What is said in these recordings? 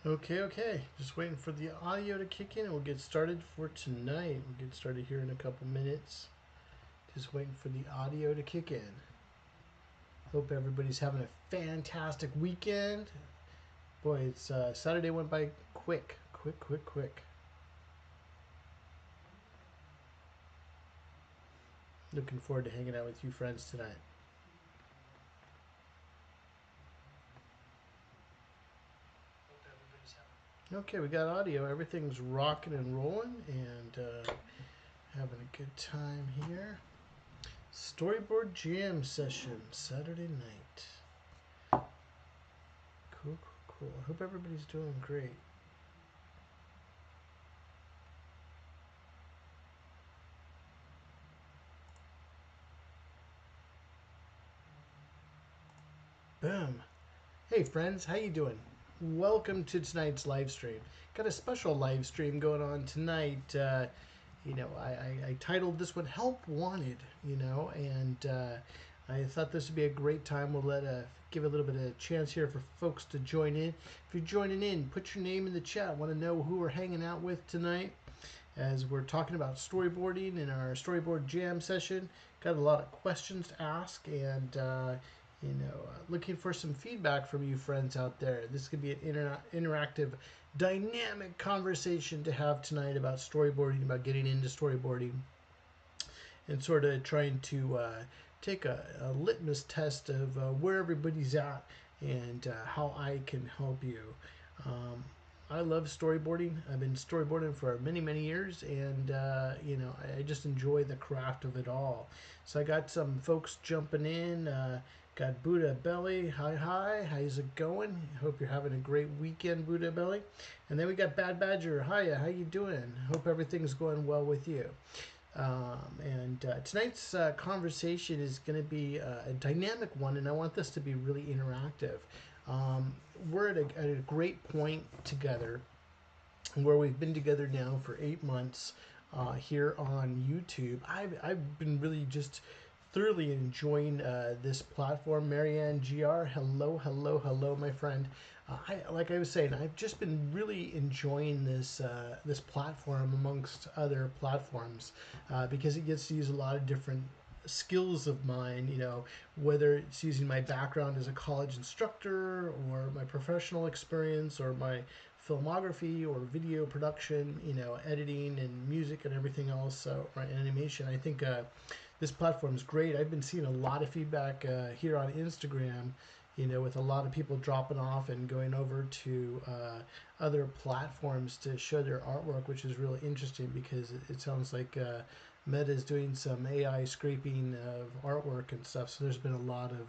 Okay. Just waiting for the audio to kick in and we'll get started for tonight. We'll get started here in a couple minutes. Just waiting for the audio to kick in. Hope everybody's having a fantastic weekend. Boy, it's Saturday went by quick. Looking forward to hanging out with you friends tonight. Okay, we got audio. Everything's rocking and rolling and having a good time here. Storyboard jam session Saturday night. Cool. I hope everybody's doing great. Boom. Hey friends, how you doing? Welcome to tonight's live stream. Got a special live stream going on tonight. I titled this one "Help Wanted." And I thought this would be a great time. We'll give a little bit of a chance here for folks to join in. If you're joining in, put your name in the chat. Want to know who we're hanging out with tonight? As we're talking about storyboarding in our storyboard jam session. Got a lot of questions to ask and looking for some feedback from you friends out there. This could be an interactive, dynamic conversation to have tonight about storyboarding, about getting into storyboarding, and sort of trying to take a litmus test of where everybody's at and how I can help you. I love storyboarding. I've been storyboarding for many years, and I just enjoy the craft of it all. So I got some folks jumping in. Got Buddha Belly. Hi. How's it going? Hope you're having a great weekend, Buddha Belly. And then we got Bad Badger. Hiya. How you doing? Hope everything's going well with you. Tonight's conversation is going to be a dynamic one, and I want this to be really interactive. We're at a great point together where we've been together now for 8 months here on YouTube. I've been really just thoroughly enjoying this platform. Marianne GR, hello, my friend. Like I was saying, I've just been really enjoying this platform amongst other platforms because it gets to use a lot of different skills of mine, whether it's using my background as a college instructor or my professional experience or my filmography or video production, editing and music and everything else, or animation. I think this platform is great. I've been seeing a lot of feedback here on Instagram, with a lot of people dropping off and going over to other platforms to show their artwork, which is really interesting because it sounds like Meta is doing some AI scraping of artwork and stuff. So there's been a lot of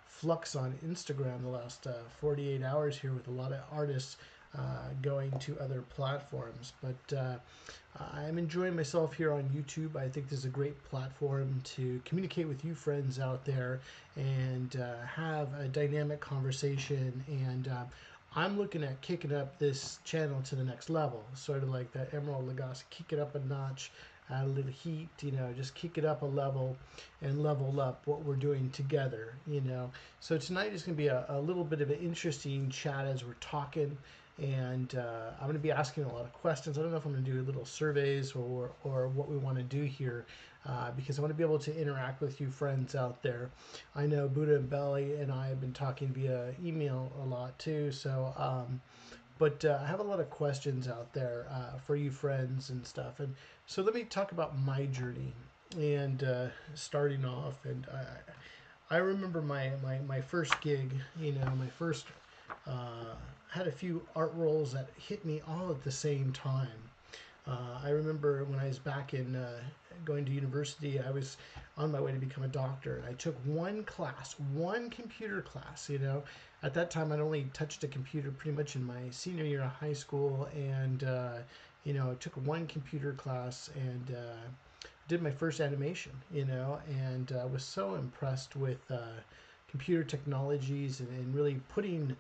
flux on Instagram the last 48 hours here with a lot of artists going to other platforms. But I'm enjoying myself here on YouTube. I think this is a great platform to communicate with you friends out there and have a dynamic conversation. And I'm looking at kicking up this channel to the next level, sort of like that Emerald Lagasse, kick it up a notch, add a little heat, just kick it up a level and level up what we're doing together. So tonight is going to be a little bit of an interesting chat as we're talking. And I'm going to be asking a lot of questions. I don't know if I'm going to do little surveys or what we want to do here because I want to be able to interact with you friends out there. I know Buddha and Belly and I have been talking via email a lot too. But I have a lot of questions out there for you friends and stuff. And so let me talk about my journey and starting off. And I remember my first gig, my first had a few art roles that hit me all at the same time. I remember when I was back in going to university, I was on my way to become a doctor, and I took one class, one computer class. At that time, I'd only touched a computer pretty much in my senior year of high school, and I took one computer class and did my first animation. And was so impressed with computer technologies and really putting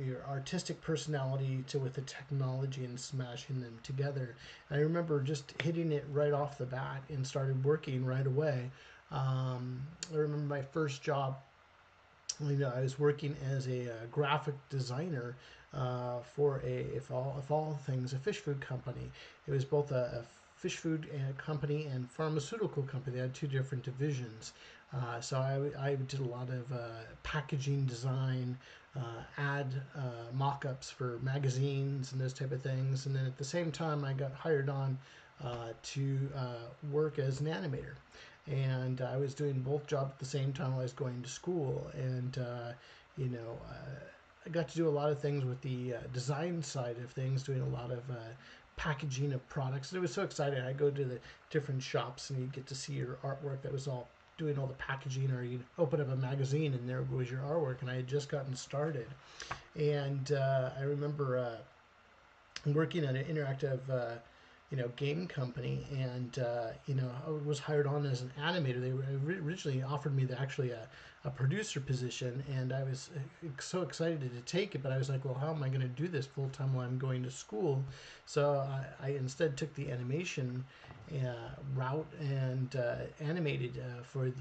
your artistic personality to with the technology and smashing them together. And I remember just hitting it right off the bat and started working right away. I remember my first job. I was working as a graphic designer for if all things, a fish food company. It was both a fish food company and pharmaceutical company. They had two different divisions. So I did a lot of packaging design, ad mock-ups for magazines and those type of things. And then at the same time, I got hired on to work as an animator. And I was doing both jobs at the same time while I was going to school. And, you know, I got to do a lot of things with the design side of things, doing a lot of packaging of products. And it was so exciting. I go to the different shops and you get to see your artwork that was all doing all the packaging, or you'd open up a magazine and there was your artwork, and I had just gotten started. And I remember working at an interactive game company, and I was hired on as an animator. They originally offered me a producer position, and I was so excited to take it, but I was like, well, how am I going to do this full time while I'm going to school? So I instead took the animation route and animated for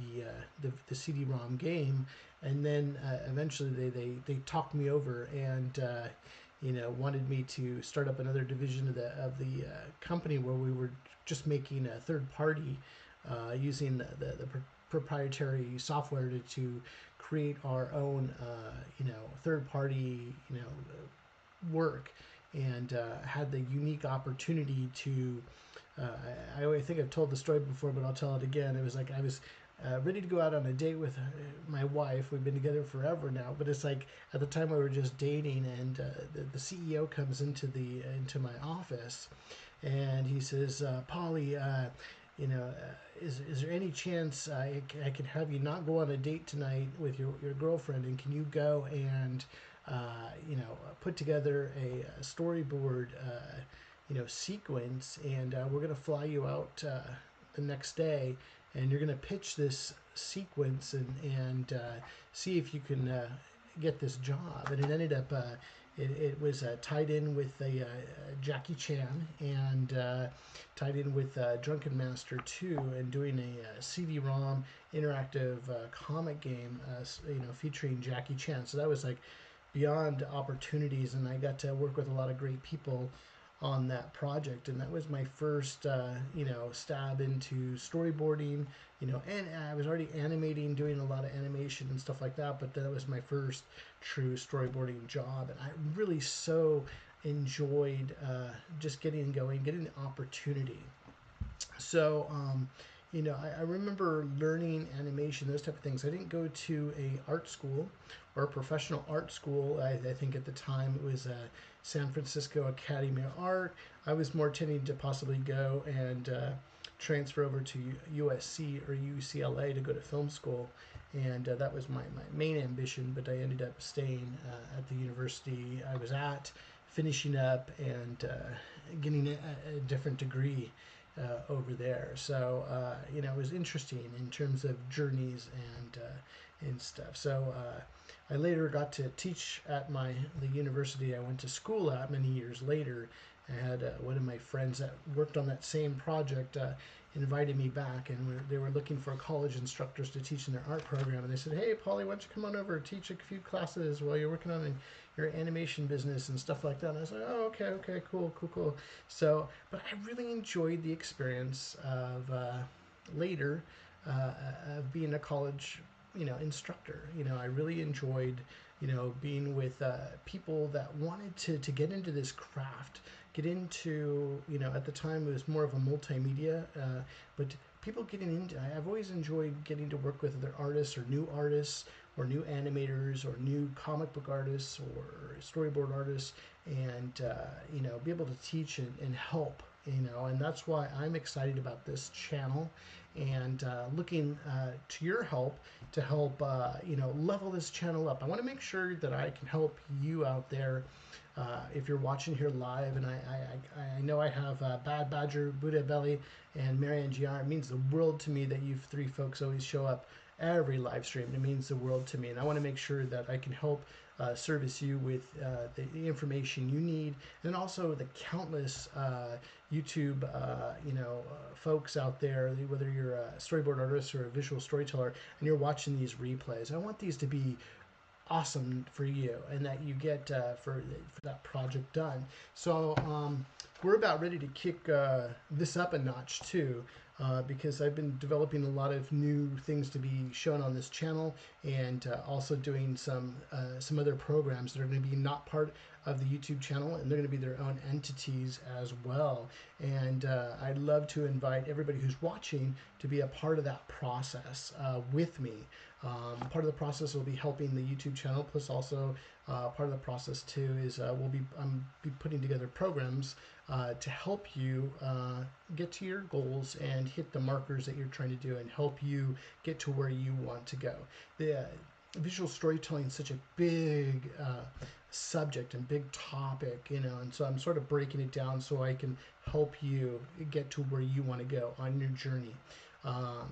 the CD-ROM game, and then eventually they talked me over and wanted me to start up another division of the company where we were just making a third party using the proprietary software to create our own third party work, and had the unique opportunity to I think I've told the story before, but I'll tell it again. It was like I was ready to go out on a date with my wife. We've been together forever now, but it's like at the time we were just dating, and the CEO comes into my office, and he says, "Polly, is there any chance I could have you not go on a date tonight with your girlfriend, and can you go and put together a storyboard sequence, and we're going to fly you out the next day, and you're going to pitch this sequence and see if you can get this job." And it ended up it was tied in with Jackie Chan, and tied in with Drunken Master 2, and doing a CD-ROM interactive comic game featuring Jackie Chan. So that was like beyond opportunities, and I got to work with a lot of great people on that project, and that was my first stab into storyboarding, and I was already animating, doing a lot of animation and stuff like that, but that was my first true storyboarding job, and I really so enjoyed just getting going, getting the opportunity. So I remember learning animation, those type of things. I didn't go to a art school or a professional art school. I think at the time it was San Francisco Academy of Art. I was more tending to possibly go and transfer over to USC or UCLA to go to film school, and that was my main ambition, but I ended up staying at the university I was at, finishing up and getting a different degree over there. So it was interesting in terms of journeys and stuff. So I later got to teach at the university I went to school at many years later. I had one of my friends that worked on that same project invited me back, and they were looking for college instructors to teach in their art program. And they said, "Hey, Polly, why don't you come on over and teach a few classes while you're working on your animation business and stuff like that?" And I was like, "Oh, okay, cool." So, but I really enjoyed the experience of later of being a college instructor. I really enjoyed being with people that wanted to get into this craft, get into at the time it was more of a multimedia, but people getting into, I've always enjoyed getting to work with other artists or new new animators or new comic book artists or storyboard artists, and be able to teach and help, and that's why I'm excited about this channel, and looking to your help to help level this channel up. I want to make sure that I can help you out there. If you're watching here live, and I know I have Bad Badger, Buddha Belly, and Marianne GR. It means the world to me that you three folks always show up every live stream. It means the world to me, and I want to make sure that I can help service you with the information you need, and also the countless YouTube folks out there, whether you're a storyboard artist or a visual storyteller, and you're watching these replays. I want these to be awesome for you and that you get for that project done. So we're about ready to kick this up a notch too. Because I've been developing a lot of new things to be shown on this channel, and also doing some other programs that are going to be not part of the YouTube channel, and they're going to be their own entities as well. And I'd love to invite everybody who's watching to be a part of that process with me. Part of the process will be helping the YouTube channel, plus also part of the process too is I'm be putting together programs to help you get to your goals and hit the markers that you're trying to do, and help you get to where you want to go. The visual storytelling is such a big subject and big topic, you know, and so I'm sort of breaking it down so I can help you get to where you want to go on your journey.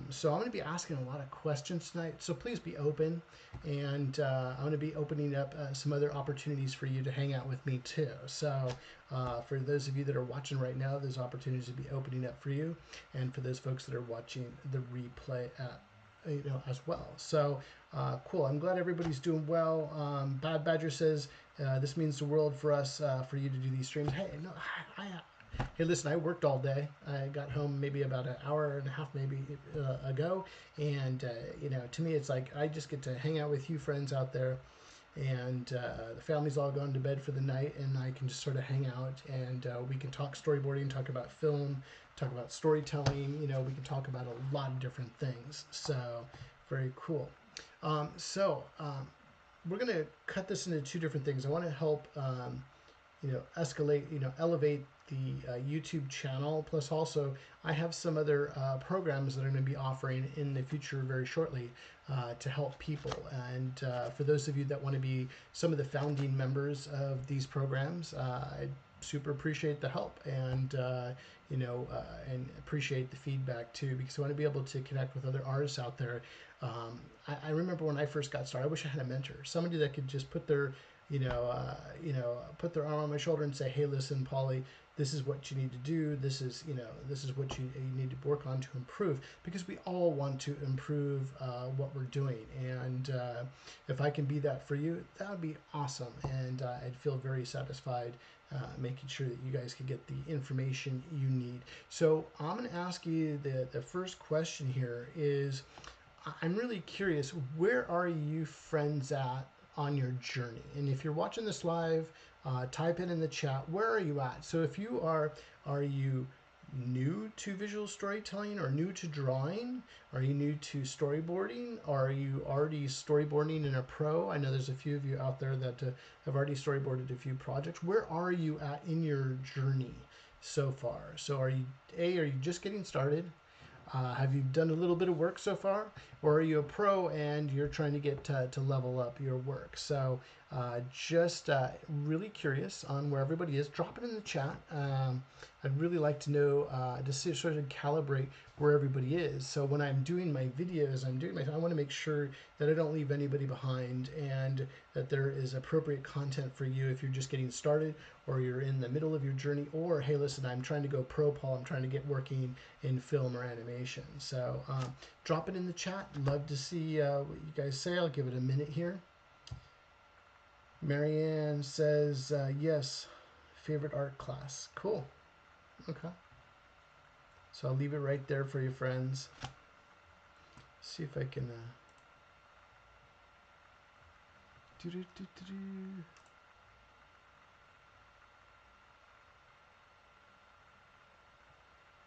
So I'm going to be asking a lot of questions tonight, so please be open, and I'm going to be opening up some other opportunities for you to hang out with me too. So for those of you that are watching right now, there's opportunities to be opening up for you, and for those folks that are watching the replay you know, as well. So cool. I'm glad everybody's doing well. Bad Badger says this means the world for us for you to do these streams. Hey, no, hey, listen, I worked all day. I got home maybe about an hour and a half maybe ago, and you know, to me it's like I just get to hang out with you friends out there, and the family's all gone to bed for the night, and I can just sort of hang out, and we can talk storyboarding, talk about film, talk about storytelling. You know, we can talk about a lot of different things. So very cool. We're going to cut this into two different things. I want to help you know, escalate, you know, elevate the YouTube channel. Plus also I have some other programs that I'm going to be offering in the future very shortly to help people. And for those of you that want to be some of the founding members of these programs, I super appreciate the help, and you know, and appreciate the feedback too, because I want to be able to connect with other artists out there. I remember when I first got started, I wish I had a mentor, somebody that could just put their put their arm on my shoulder and say, hey, listen, Polly, this is what you need to do. This is, you know, this is what you need to work on to improve, because we all want to improve what we're doing. And if I can be that for you, that would be awesome. And I'd feel very satisfied making sure that you guys can get the information you need. So I'm going to ask you the first question here is, I'm really curious, where are you friends at on your journey? And if you're watching this live, type it in the chat, where are you at? So if you are you new to visual storytelling, or new to drawing? Are you new to storyboarding? Are you already storyboarding in a pro? I know there's a few of you out there that have already storyboarded a few projects. Where are you at in your journey so far? So are you just getting started? Have you done a little bit of work so far, or are you a pro and you're trying to get to level up your work? So just really curious on where everybody is. Drop it in the chat. I'd really like to know, to sort of calibrate where everybody is. So when I'm doing my videos, I want to make sure that I don't leave anybody behind, and that there is appropriate content for you if you're just getting started, or you're in the middle of your journey, or hey, listen, I'm trying to go pro, Paul. I'm trying to get working in film or animation. So drop it in the chat. Love to see what you guys say. I'll give it a minute here. Marianne says, yes, favorite art class. Cool. Okay. So I'll leave it right there for you, friends. See if I can...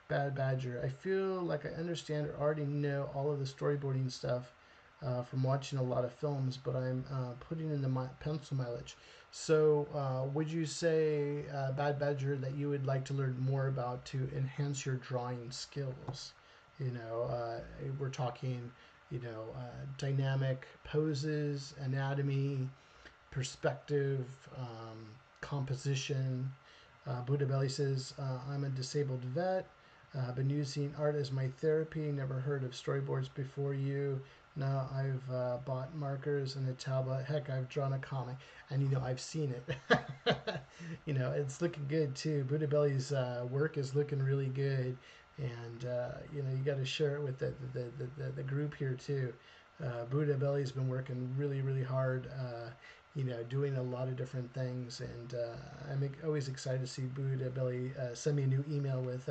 Bad Badger. I feel like I understand or already know all of the storyboarding stuff from watching a lot of films, but I'm putting in the pencil mileage. So would you say, Bad Badger, that you would like to learn more about to enhance your drawing skills? You know, we're talking, you know, dynamic poses, anatomy, perspective, composition. Buddha Belly says, I'm a disabled vet. Been using art as my therapy. Never heard of storyboards before you. Now I've bought markers and a tablet. Heck, I've drawn a comic, and you know, I've seen it. You know, it's looking good too. Buddha Belly's work is looking really good, and you know, you got to share it with the group here too. Buddha Belly's been working really hard, you know, doing a lot of different things, and I'm always excited to see Buddha Belly send me a new email with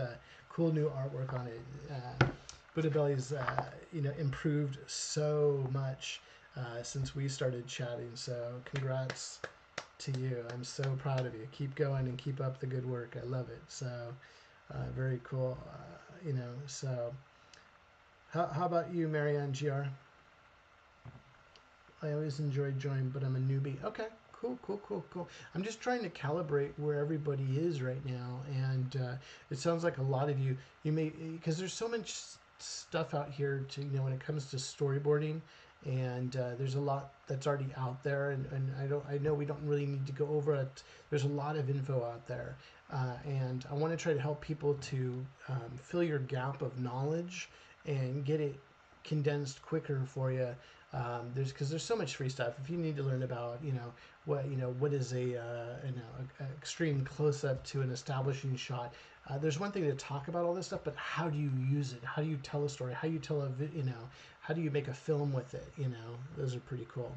cool new artwork on it. Buddha Belly's, you know, improved so much since we started chatting, so congrats to you. I'm so proud of you. Keep going and keep up the good work. I love it. So very cool. You know, so how about you, Marianne GR? I always enjoy joining, but I'm a newbie. Okay, cool. I'm just trying to calibrate where everybody is right now, and it sounds like a lot of you may, because there's so much stuff out here to, you know, when it comes to storyboarding, and there's a lot that's already out there, and I know we don't really need to go over it. There's a lot of info out there, and I want to try to help people to fill your gap of knowledge and get it condensed quicker for you. Because there's so much free stuff. If you need to learn about, you know, what is a extreme close up to an establishing shot. There's one thing to talk about all this stuff, but how do you use it? How do you tell a story? How do you tell you know, how do you make a film with it? You know, those are pretty cool.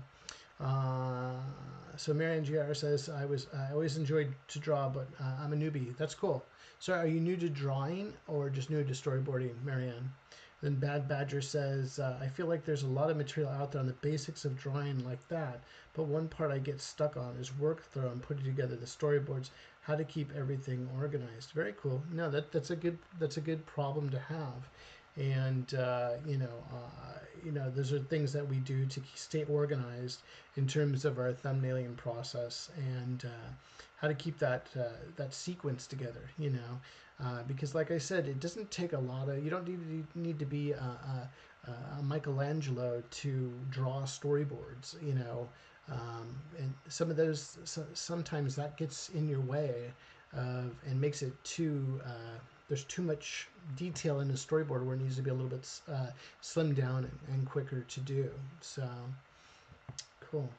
So Marianne GR says, I always enjoyed to draw, but I'm a newbie. That's cool. So are you new to drawing or just new to storyboarding, Marianne? Then Bad Badger says, I feel like there's a lot of material out there on the basics of drawing like that, but one part I get stuck on is workflow and putting together the storyboards, how to keep everything organized. Very cool. No, that's a good problem to have, and you know, those are things that we do to stay organized in terms of our thumbnailing process, and how to keep that sequence together. You know. Because like I said, it doesn't take a lot of, you don't need to be a Michelangelo to draw storyboards, you know, and some of those, sometimes that gets in your way of, and makes it too, there's too much detail in the storyboard where it needs to be a little bit slimmed down and quicker to do. So cool.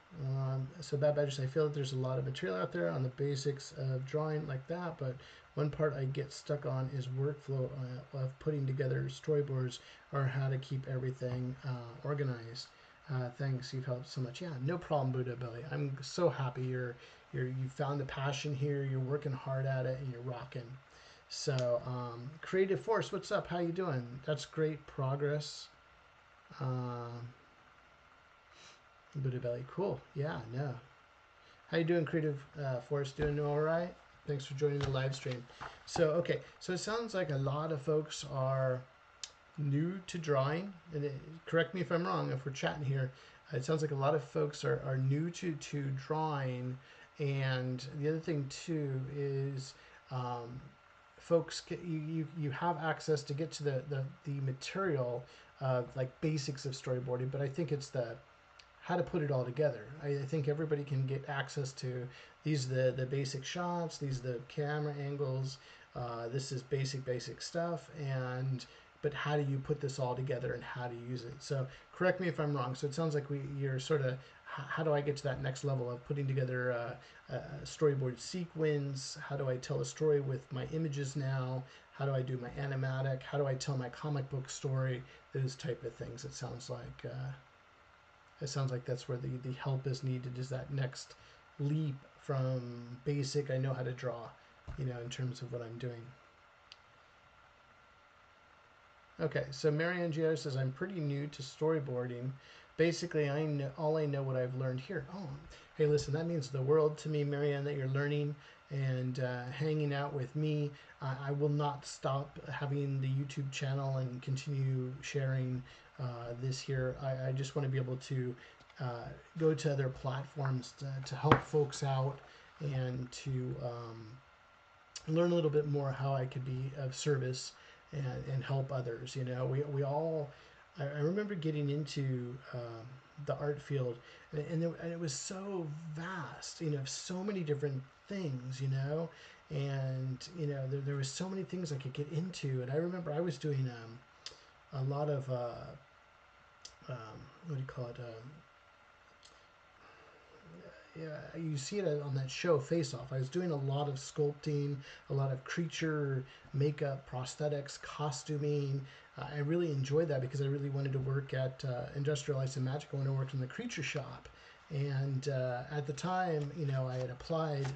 So Bad Badgers, I feel that there's a lot of material out there on the basics of drawing like that, but one part I get stuck on is workflow of putting together storyboards or how to keep everything organized. Thanks, you've helped so much. Yeah, no problem, Buddha Belly. I'm so happy you found the passion here. You're working hard at it and you're rocking. So Creative Force, what's up? How you doing? That's great progress. Buddha Belly, cool. Yeah, no. How you doing, Creative Force? Doing all right? Thanks for joining the live stream. So, okay, so it sounds like a lot of folks are new to drawing. And correct me if I'm wrong, if we're chatting here. It sounds like a lot of folks are new to drawing. And the other thing, too, is folks, you have access to get to the material of, like, basics of storyboarding. But I think it's how to put it all together. I think everybody can get access to these the basic shots, these the camera angles, this is basic stuff, but how do you put this all together and how to use it? So correct me if I'm wrong. So it sounds like you're sort of, how do I get to that next level of putting together a storyboard sequence? How do I tell a story with my images now? How do I do my animatic? How do I tell my comic book story? Those type of things. It sounds like that's where the help is needed, is that next leap from basic, I know how to draw, you know, in terms of what I'm doing. Okay, so Marianne Gio says, I'm pretty new to storyboarding. Basically, all I know what I've learned here. Oh, hey, listen, that means the world to me, Marianne, that you're learning and hanging out with me. I will not stop having the YouTube channel and continue sharing this here. I just want to be able to go to other platforms to help folks out and to learn a little bit more how I could be of service and help others. You know, we all, I remember getting into the art field, and it was so vast, you know, so many different things, you know, and, you know, there was so many things I could get into. And I remember I was doing a lot of, what do you call it? you see it on that show Face Off. I was doing a lot of sculpting, a lot of creature makeup, prosthetics, costuming. I really enjoyed that because I really wanted to work at Industrial Ice and Magic when I worked in the creature shop. And at the time, I had applied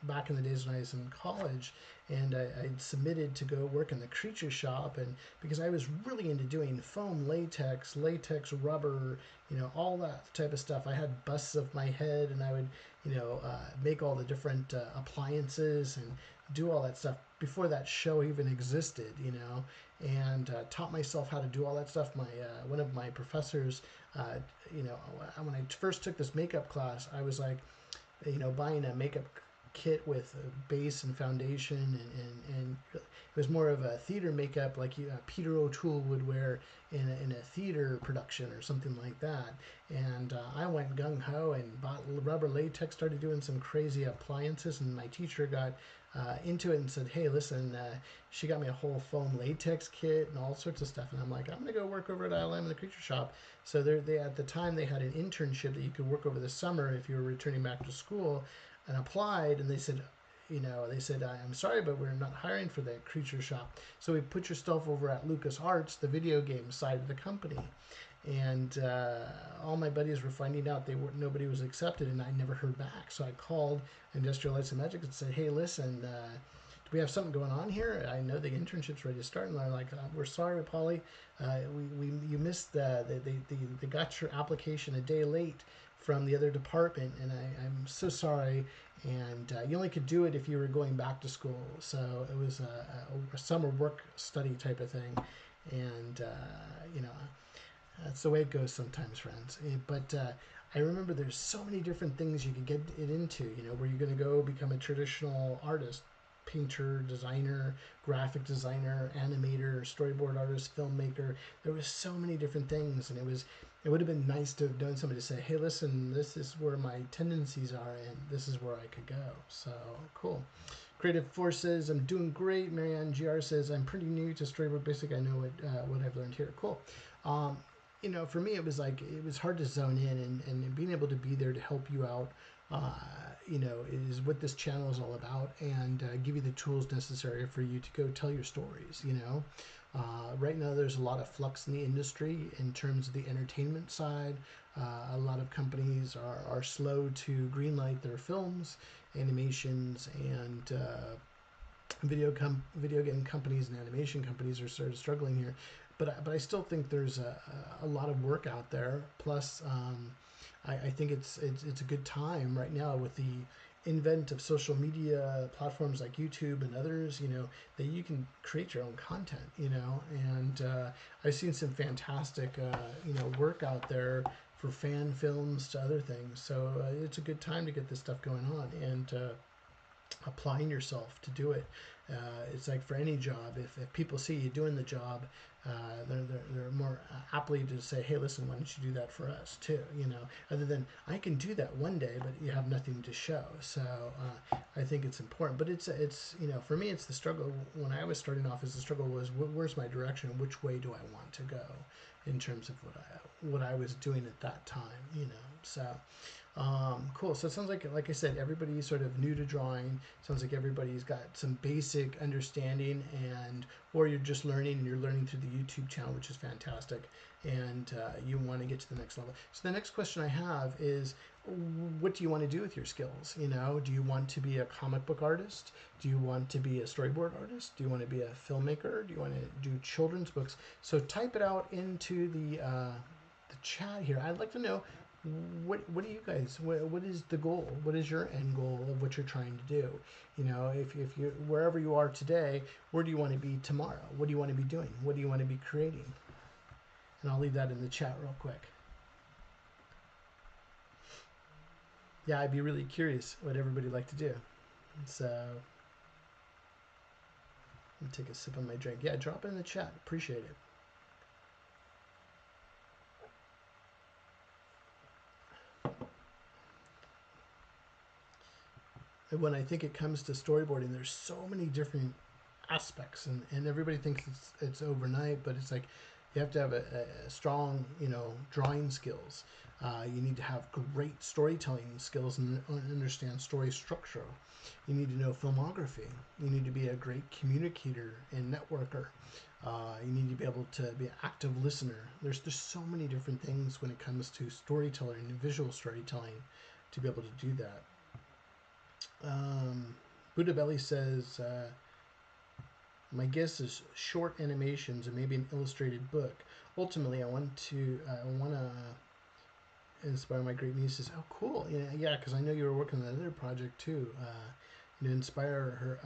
back in the days when I was in college, and I'd submitted to go work in the creature shop, and because I was really into doing foam, latex, rubber, all that type of stuff. I had busts of my head, and I would, make all the different appliances and do all that stuff before that show even existed, and taught myself how to do all that stuff. My one of my professors, when I first took this makeup class, I was like, buying a makeup kit with a base and foundation, and it was more of a theater makeup like Peter O'Toole would wear in a theater production or something like that. And I went gung-ho and bought rubber latex, started doing some crazy appliances, and my teacher got into it and said, hey, listen, she got me a whole foam latex kit and all sorts of stuff. And I'm like, I'm going to go work over at ILM in the creature shop. So they at the time, they had an internship that you could work over the summer if you were returning back to school, and applied. And they said, I'm sorry, but we're not hiring for the creature shop. So we put your stuff over at LucasArts, the video game side of the company. And all my buddies were finding out nobody was accepted, and I never heard back. So I called Industrial Lights and Magic and said, hey, listen, do we have something going on here? I know the internship's ready to start. And they're like, we're sorry, Polly. You missed they got your application a day late from the other department, and I'm so sorry. And you only could do it if you were going back to school. So it was a summer work study type of thing. And, that's the way it goes sometimes, friends. But I remember there's so many different things you could get it into, where you're going to go become a traditional artist, painter, designer, graphic designer, animator, storyboard artist, filmmaker. There was so many different things, and it would have been nice to have known somebody to say, hey, listen, this is where my tendencies are, and this is where I could go. So cool. Creative Forces, I'm doing great. Marianne GR says, I'm pretty new to Storyboard Basic. I know what I've learned here. Cool. For me, it was hard to zone in, and being able to be there to help you out, is what this channel is all about, and give you the tools necessary for you to go tell your stories. Right now there's a lot of flux in the industry in terms of the entertainment side. A lot of companies are slow to greenlight their films, animations, and video game companies and animation companies are sort of struggling here. But I still think there's a lot of work out there. Plus, I think it's a good time right now with the invent of social media platforms like YouTube and others, that you can create your own content, and I've seen some fantastic, work out there for fan films to other things. So it's a good time to get this stuff going on and applying yourself to do it. It's like for any job, if people see you doing the job, they're more aptly to say, hey, listen, why don't you do that for us too? Other than I can do that one day, but you have nothing to show. So I think it's important. But it's for me, it's the struggle. When I was starting off, the struggle was where's my direction? Which way do I want to go in terms of what I was doing at that time? So. Cool. So it sounds like I said, everybody's sort of new to drawing. Sounds like everybody's got some basic understanding, or you're just learning, and you're learning through the YouTube channel, which is fantastic. And you want to get to the next level. So the next question I have is, what do you want to do with your skills? Do you want to be a comic book artist? Do you want to be a storyboard artist? Do you want to be a filmmaker? Do you want to do children's books? So type it out into the chat here. I'd like to know, what do you guys, what is the goal? What is your end goal of what you're trying to do? If you wherever you are today, where do you want to be tomorrow? What do you want to be doing? What do you want to be creating? And I'll leave that in the chat real quick. Yeah, I'd be really curious what everybody would like to do. So let me take a sip of my drink. Yeah, drop it in the chat. Appreciate it. When I think it comes to storyboarding, there's so many different aspects, and everybody thinks it's overnight, but it's like You have to have a strong, drawing skills. You need to have great storytelling skills and understand story structure. You need to know filmography. You need to be a great communicator and networker. You need to be able to be an active listener. There's so many different things when it comes to storytelling and visual storytelling to be able to do that. Buddha Belly says, my guess is short animations and maybe an illustrated book. Ultimately, I want to inspire my great nieces. Oh, cool! Yeah, because I know you were working on another project too. Inspire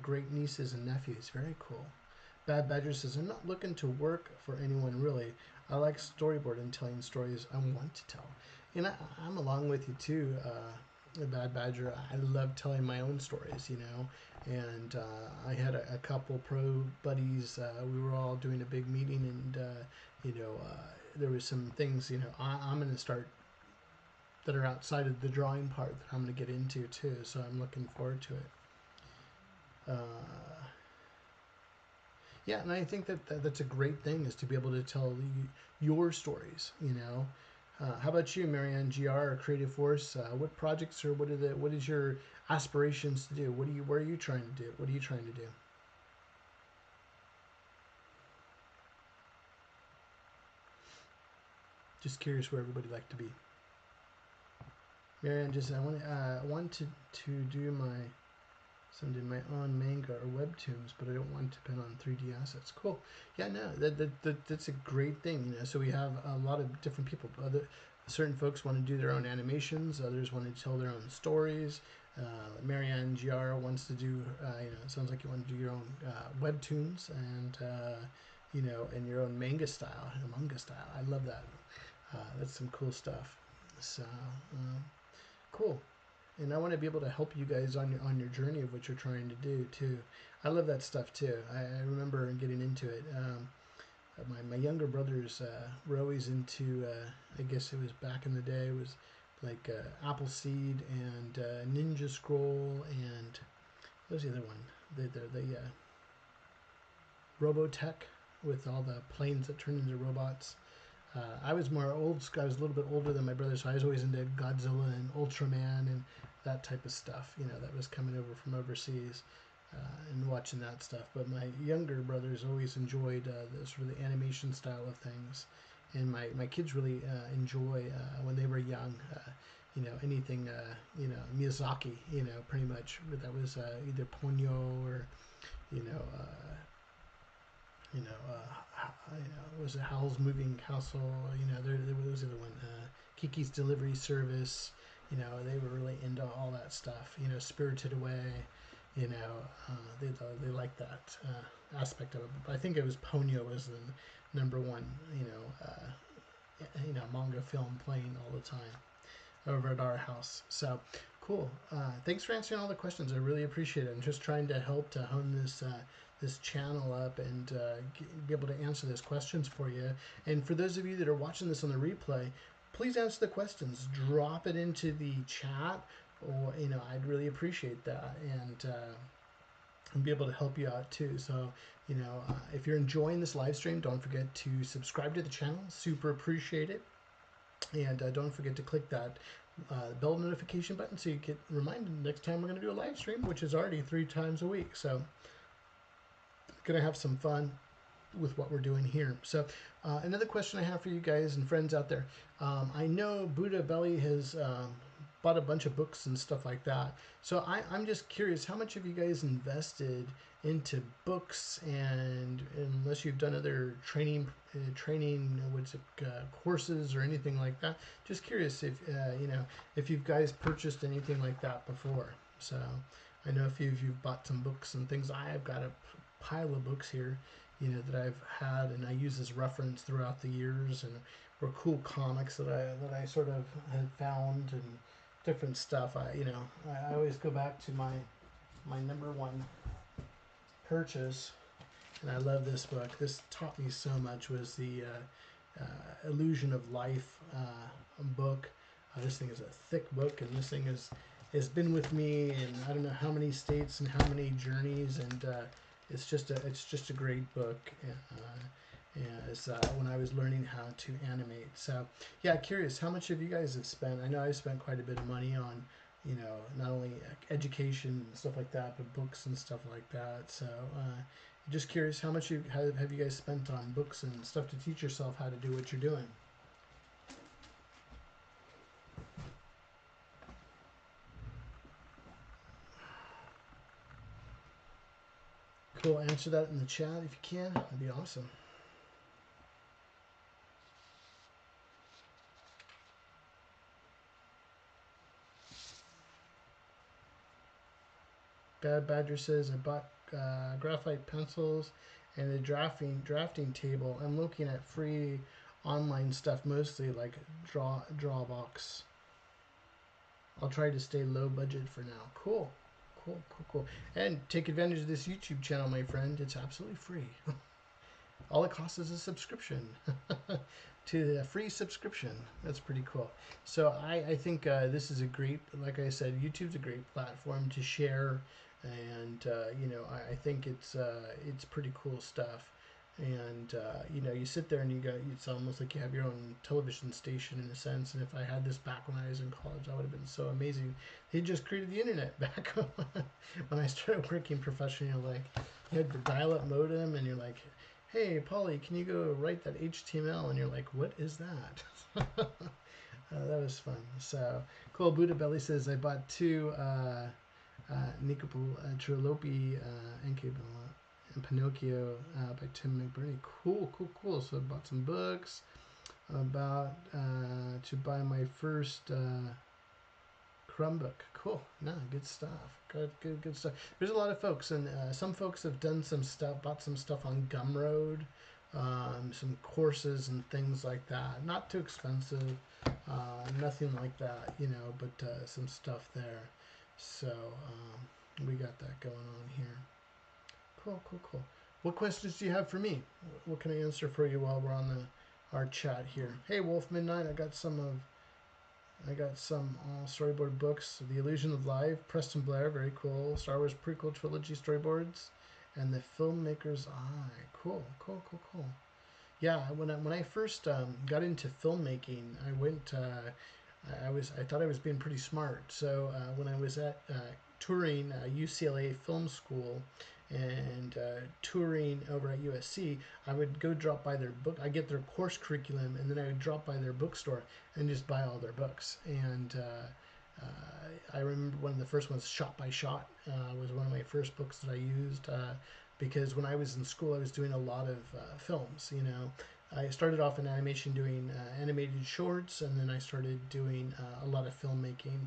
great nieces and nephews. Very cool. Bad Badger says, I'm not looking to work for anyone really. I like storyboard and telling stories I want to tell. And I'm along with you too, Bad Badger. I love telling my own stories, And I had a couple pro buddies. We were all doing a big meeting, and there was some things I'm going to start that are outside of the drawing part that I'm going to get into too. So I'm looking forward to it. Yeah, and I think that's a great thing, is to be able to tell your stories. How about you, Marianne GR or Creative Force? What projects or what is your aspirations to do? Where are you trying to do? What are you trying to do? Just curious where everybody like to be. Marianne just I want to do someday my own manga or webtoons, but I don't want to depend on 3D assets. Cool. Yeah, no, that's a great thing. So we have a lot of different people. Certain folks want to do their own animations. Others want to tell their own stories. Marianne GR wants to do, it sounds like you want to do your own webtoons and, and your own manga style, I love that. That's some cool stuff. So, cool. And I want to be able to help you guys on your journey of what you're trying to do too. I love that stuff too. I remember getting into it. My younger brothers were always into. I guess it was back in the day. It was like Appleseed and Ninja Scroll and what was the other one? The Robotech with all the planes that turned into robots. I was more old. I was a little bit older than my brother, so I was always into Godzilla and Ultraman and that type of stuff. That was coming over from overseas, and watching that stuff. But my younger brothers always enjoyed the sort of the animation style of things, and my kids really enjoy when they were young. Anything Miyazaki. Pretty much that was either Ponyo or was it Howl's Moving Castle? There was the other one, Kiki's Delivery Service. They were really into all that stuff. Spirited Away. They liked that aspect of it. But I think it was Ponyo was the number one. Manga film playing all the time over at our house. So cool. Thanks for answering all the questions. I really appreciate it. I'm just trying to help to hone this channel up and be able to answer those questions for you. And for those of you that are watching this on the replay, please answer the questions. Drop it into the chat, or I'd really appreciate that, and be able to help you out too. So if you're enjoying this live stream, don't forget to subscribe to the channel. Super appreciate it. And don't forget to click that bell notification button so you get reminded next time we're going to do a live stream, which is already 3 times a week. So gonna have some fun with what we're doing here. So another question I have for you guys and friends out there. I know Buddha Belly has bought a bunch of books and stuff like that. So I'm just curious, how much have you guys invested into books, and unless you've done other training courses or anything like that, just curious if you guys purchased anything like that before. So I know a few of you've bought some books and things. I have got a pile of books here that I've had and I use as reference throughout the years, and were cool comics that I sort of had found and different stuff. I always go back to my number one purchase, and I love this book. This taught me so much. Was the Illusion of Life book. This thing is a thick book, and this thing has been with me in I don't know how many states and how many journeys, and it's just a great book. as when I was learning how to animate. So yeah, curious how much of you guys have spent. I know I've spent quite a bit of money on, you know, not only education and stuff like that, but books and stuff like that. So just curious how much have you guys spent on books and stuff to teach yourself how to do what you're doing. Cool. Answer that in the chat if you can. That'd be awesome. Bad Badger says I bought graphite pencils and a drafting table. I'm looking at free online stuff mostly, like Drawbox. I'll try to stay low budget for now. Cool. Cool, cool, cool. And take advantage of this YouTube channel, my friend. It's absolutely free. All it costs is a subscription to the free subscription. That's pretty cool. So I think this is a great, like I said, YouTube's a great platform to share, and you know, I think it's pretty cool stuff. And you know, you sit there and it's almost like you have your own television station in a sense. And if I had this back when I was in college, that would have been so amazing. They just created the internet back when I started working professionally. Like, you had the dial-up modem, and you're like, hey, Polly, can you go write that HTML? And you're like, what is that? That was fun. So cool. Buddha Belly says I bought two Nicopol Trilopi and Pinocchio by Tim McBurney. Cool, cool, cool. So I bought some books about to buy my first Chromebook. Cool. No, good stuff. Good stuff. There's a lot of folks, and some folks have done some stuff, bought some stuff on Gumroad, some courses and things like that. Not too expensive, nothing like that, you know, but some stuff there. So we got that going on here. Cool, cool, cool. What questions do you have for me? What can I answer for you while we're on our chat here? Hey, Wolf Midnight, I got some storyboard books. The Illusion of Life, Preston Blair, very cool. Star Wars prequel trilogy storyboards, and The Filmmaker's Eye. Cool, cool, cool, cool. Yeah, when I first got into filmmaking, I went. I thought I was being pretty smart. So when I was at touring UCLA Film School and touring over at USC, I would go drop by their book. I get their course curriculum, and then I would drop by their bookstore and just buy all their books. And I remember one of the first ones, Shot by Shot, was one of my first books that I used because when I was in school, I was doing a lot of films. You know, I started off in animation doing animated shorts, and then I started doing a lot of filmmaking.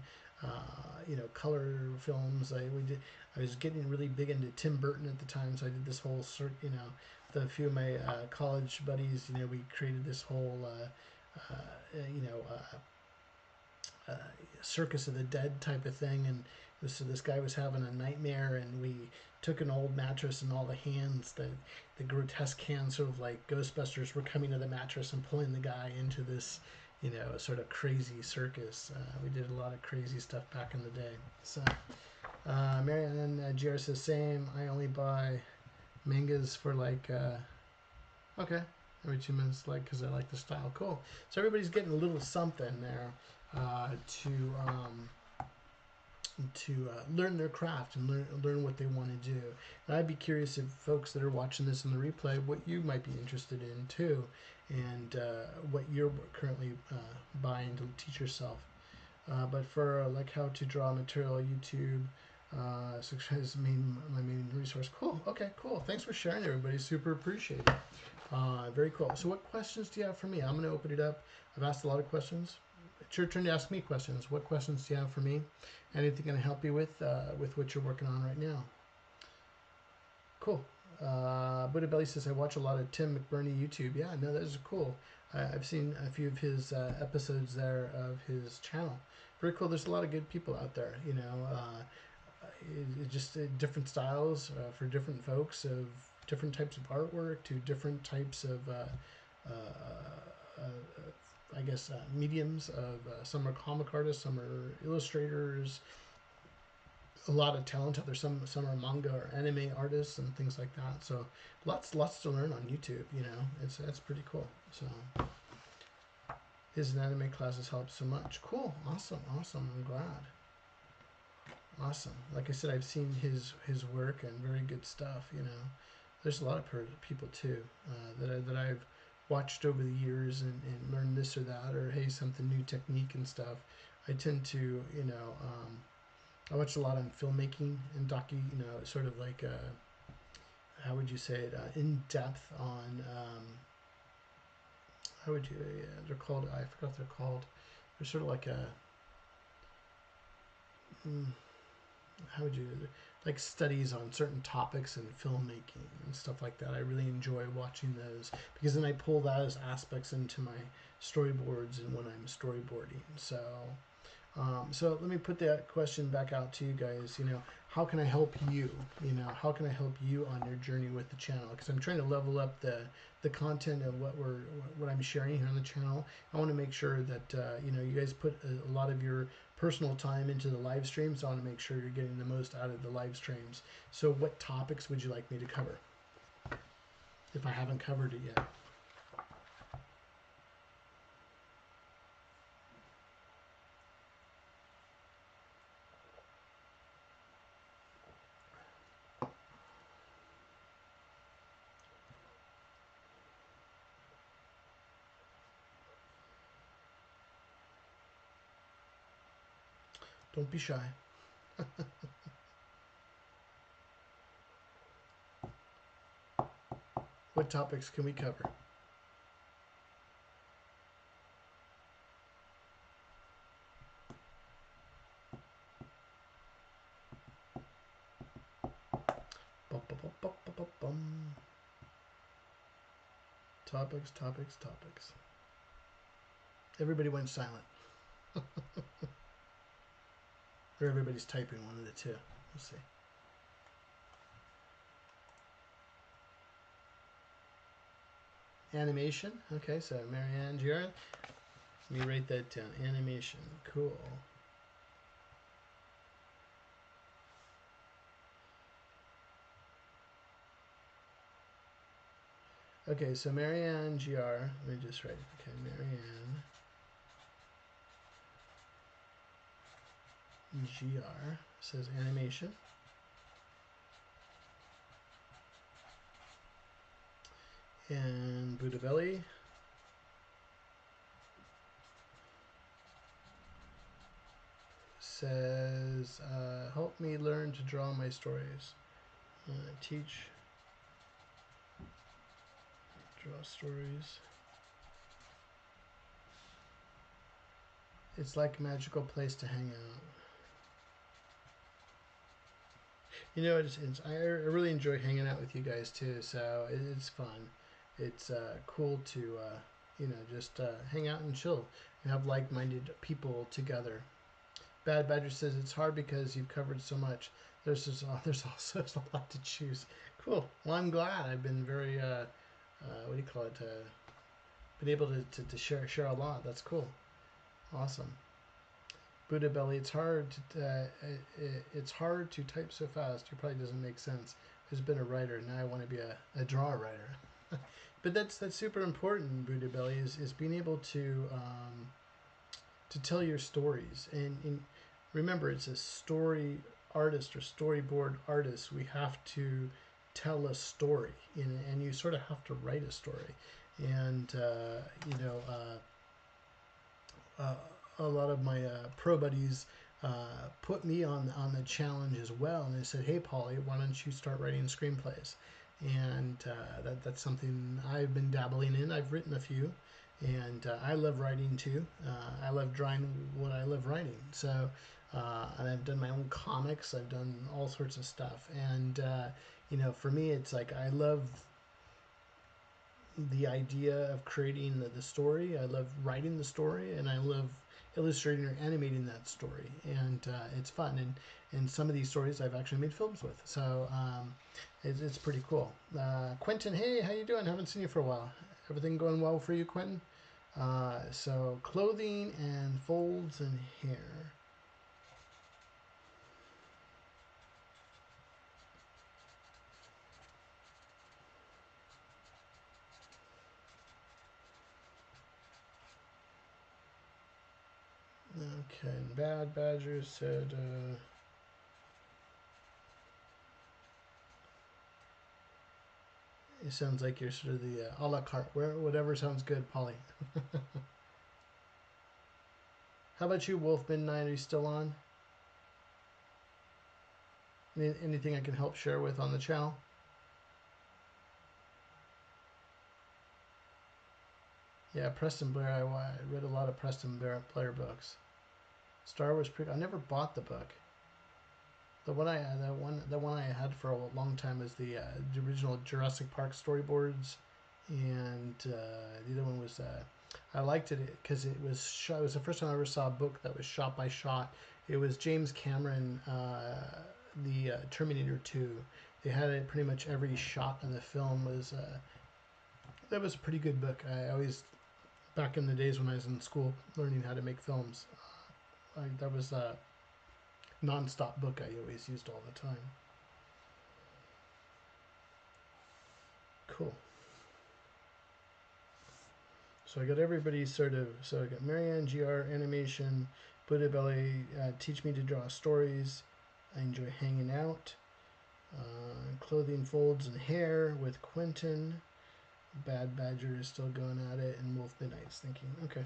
You know, color films. I was getting really big into Tim Burton at the time, so I did this whole you know, with a few of my college buddies. You know, we created this whole you know, Circus of the Dead type of thing, and so this guy was having a nightmare, and we took an old mattress, and all the hands, the grotesque hands, sort of like Ghostbusters, were coming to the mattress and pulling the guy into this, you know, sort of crazy circus. We did a lot of crazy stuff back in the day. So Marianne GR says same. I only buy mangas for like okay, every 2 minutes, like, because I like the style. Cool. So everybody's getting a little something there to learn their craft and learn what they want to do. And I'd be curious if folks that are watching this in the replay, what you might be interested in too, and what you're currently buying to teach yourself. But for like how to draw material, YouTube, is my main resource. Cool. Okay, cool. Thanks for sharing, everybody. Super appreciate it. Very cool. So what questions do you have for me? I'm going to open it up. I've asked a lot of questions. It's your turn to ask me questions. What questions do you have for me? Anything going to help you with what you're working on right now? Cool. Buddha Belly says, I watch a lot of Tim McBurney YouTube. Yeah, no, that is cool. I've seen a few of his episodes there of his channel. Very cool. There's a lot of good people out there, you know. Just different styles for different folks, of different types of artwork to different types of I guess mediums of some are comic artists, some are illustrators, a lot of talent out there. Some are manga or anime artists and things like that. So lots to learn on YouTube. You know, it's pretty cool. So his anime classes help so much. Cool, awesome. I'm glad. Awesome. Like I said, I've seen his work and very good stuff. You know, there's a lot of people too that I've watched over the years and learned this or that, or hey, something new technique and stuff. I tend to, you know, I watch a lot on filmmaking and you know, sort of like how would you say it, in depth on how would you, they're called, I forgot what they're called. They're sort of like a how would you, like studies on certain topics in filmmaking and stuff like that. I really enjoy watching those because then I pull those aspects into my storyboards and when I'm storyboarding. So so let me put that question back out to you guys. You know, how can I help you? You know, how can I help you on your journey with the channel? Because I'm trying to level up the content of what I'm sharing here on the channel. I want to make sure that you know, you guys put a lot of your personal time into the live streams. So I want to make sure you're getting the most out of the live streams. So what topics would you like me to cover if I haven't covered it yet? Don't be shy. What topics can we cover? Topics. Everybody went silent. Or everybody's typing, one of the two. We'll see. Animation. Okay, so Marianne Jarrett. Let me write that down. Animation. Cool. Okay, so Marianne GR. Let me just write it. Okay, Marianne GR says animation. And Buddha Belly says, help me learn to draw my stories. Teach, draw stories. It's like a magical place to hang out. You know, I really enjoy hanging out with you guys too, so it's fun. It's cool to, you know, just hang out and chill and have like-minded people together. Bad Badger says it's hard because you've covered so much. There's also a lot to choose. Cool. Well, I'm glad. I've been very, what do you call it? Been able to share a lot. That's cool. Awesome. Buddha Belly, it's hard to type so fast. It probably doesn't make sense. Who's been a writer? Now I want to be a draw writer. But that's super important. Buddha Belly is being able to tell your stories. And remember, it's a story artist or storyboard artist. We have to tell a story, and you sort of have to write a story. And you know, a lot of my pro buddies put me on the challenge as well, and they said, "Hey, Polly, why don't you start writing screenplays?" And that's something I've been dabbling in. I've written a few, and I love writing too. I love drawing what I love writing. So, and I've done my own comics. I've done all sorts of stuff, and you know, for me, it's like I love the idea of creating the story. I love writing the story, and I love illustrating or animating that story, and it's fun. And some of these stories I've actually made films with, so it's pretty cool. Quentin, hey, how you doing? Haven't seen you for a while. Everything going well for you, Quentin? So clothing and folds and hair. Okay, and Bad Badger said, it sounds like you're sort of the a la carte, whatever sounds good, Polly. How about you, Wolf Midnight? Are you still on? Anything I can help share with on the channel? Yeah, Preston Blair. I read a lot of Preston Blair books. Star Wars I never bought the book. The one I had for a long time is the original Jurassic Park storyboards, and the other one was I liked it because it was shot. It was the first time I ever saw a book that was shot by shot. It was James Cameron, the Terminator 2. They had it pretty much every shot in the film was. That was a pretty good book. I always, back in the days when I was in school learning how to make films, that was a non-stop book I always used all the time. Cool. So I got everybody sort of, so I got Marianne, GR, Animation, Buddha Belly, Teach Me to Draw Stories. I enjoy hanging out. Clothing Folds and Hair with Quentin. Bad Badger is still going at it, and Wolf Midnight's thinking, okay.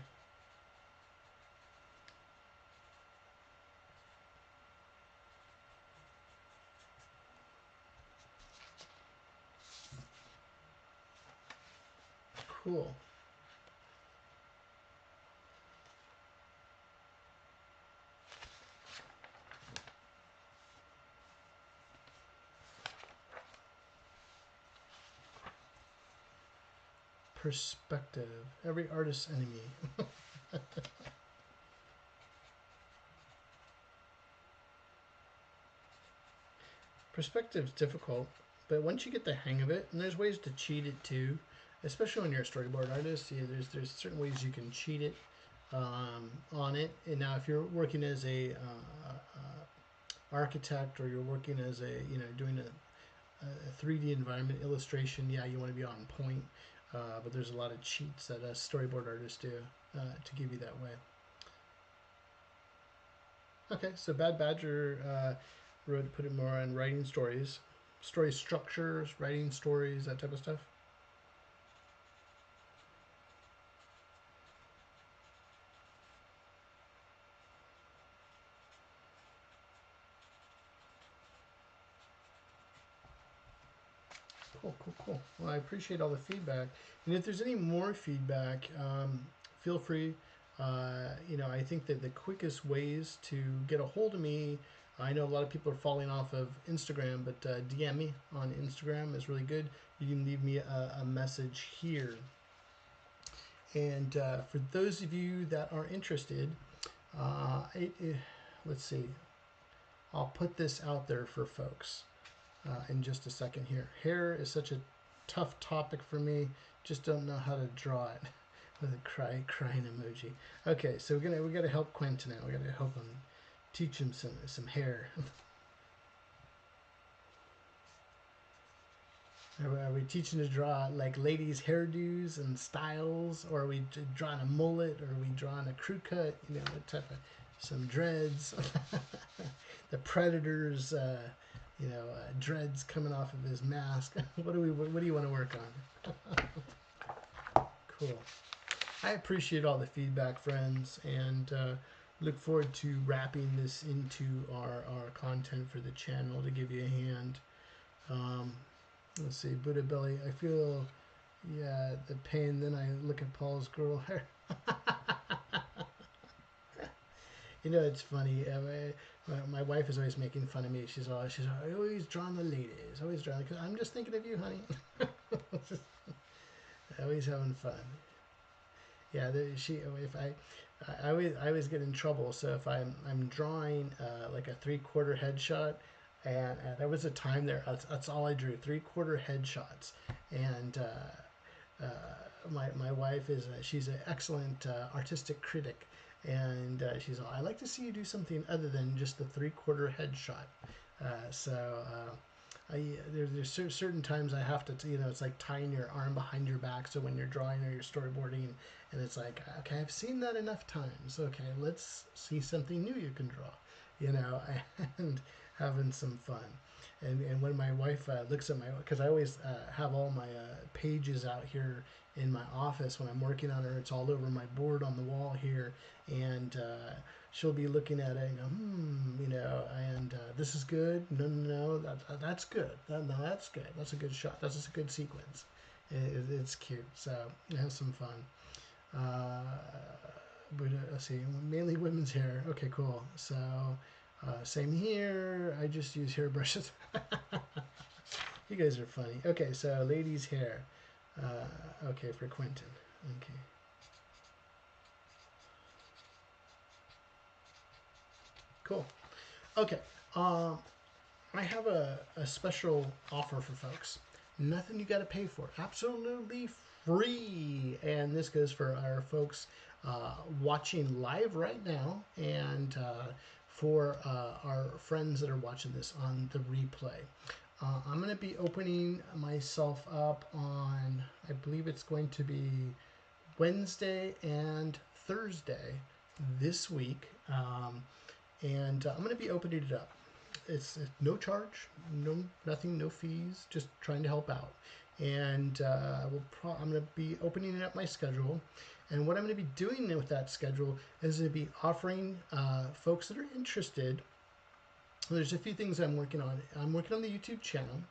Cool. Perspective. Every artist's enemy. Perspective's difficult, but once you get the hang of it, and there's ways to cheat it too, especially when you're a storyboard artist, yeah, there's certain ways you can cheat it on it. And now if you're working as a architect, or you're working as a, doing a 3D environment illustration, yeah, you want to be on point. But there's a lot of cheats that storyboard artists do to give you that way. Okay, so Bad Badger put it more on writing stories, story structures, writing stories, that type of stuff. Cool. Well, I appreciate all the feedback. And if there's any more feedback, feel free. I think that the quickest ways to get a hold of me, I know a lot of people are falling off of Instagram, but DM me on Instagram is really good. You can leave me a message here. And for those of you that are interested, let's see. I'll put this out there for folks. In just a second here. Hair is such a tough topic for me. Just don't know how to draw it with a crying emoji. Okay, so we gotta help Quentin out. We gotta help him, teach him some hair. Are we teaching to draw like ladies' hairdos and styles, or are we drawing a mullet, or are we drawing a crew cut? What type of some dreads? The Predator's. Dreads coming off of his mask. What do you want to work on? Cool. I appreciate all the feedback, friends, and look forward to wrapping this into our content for the channel to give you a hand. Let's see, Buddha Belly. I feel, the pain. Then I look at Paul's girl hair. It's funny. My wife is always making fun of me. She's always drawing the ladies, always drawing. Cause I'm just thinking of you, honey. Always having fun. Yeah, I always get in trouble. So if I'm drawing like a 3/4 headshot, and there was a time there. That's all I drew, 3/4 headshots, and my wife she's an excellent artistic critic. And she's all, I like to see you do something other than just the 3/4 headshot. So there's certain times I have to, it's like tying your arm behind your back. So when you're drawing or you're storyboarding, and it's like, okay, I've seen that enough times. Okay, let's see something new you can draw, and having some fun. And when my wife looks at because I always have all my pages out here in my office when I'm working on her, it's all over my board on the wall here, and she'll be looking at it and go, and this is good. No, that's good. No, that's good. That's a good shot. That's just a good sequence. It's cute. So have some fun. But let's see, mainly women's hair. Okay, cool. So same here. I just use hair brushes. You guys are funny. Okay, so ladies' hair. Okay, for Quentin. Okay. Cool. Okay. I have a special offer for folks. Nothing you got to pay for. Absolutely free. And this goes for our folks watching live right now, and for our friends that are watching this on the replay. I'm going to be opening myself up on, I believe it's going to be Wednesday and Thursday this week. And I'm going to be opening it up. It's no charge, nothing, no fees, just trying to help out. And I'm going to be opening up my schedule. And what I'm going to be doing with that schedule is to be offering folks that are interested. There's a few things I'm working on. I'm working on the YouTube channel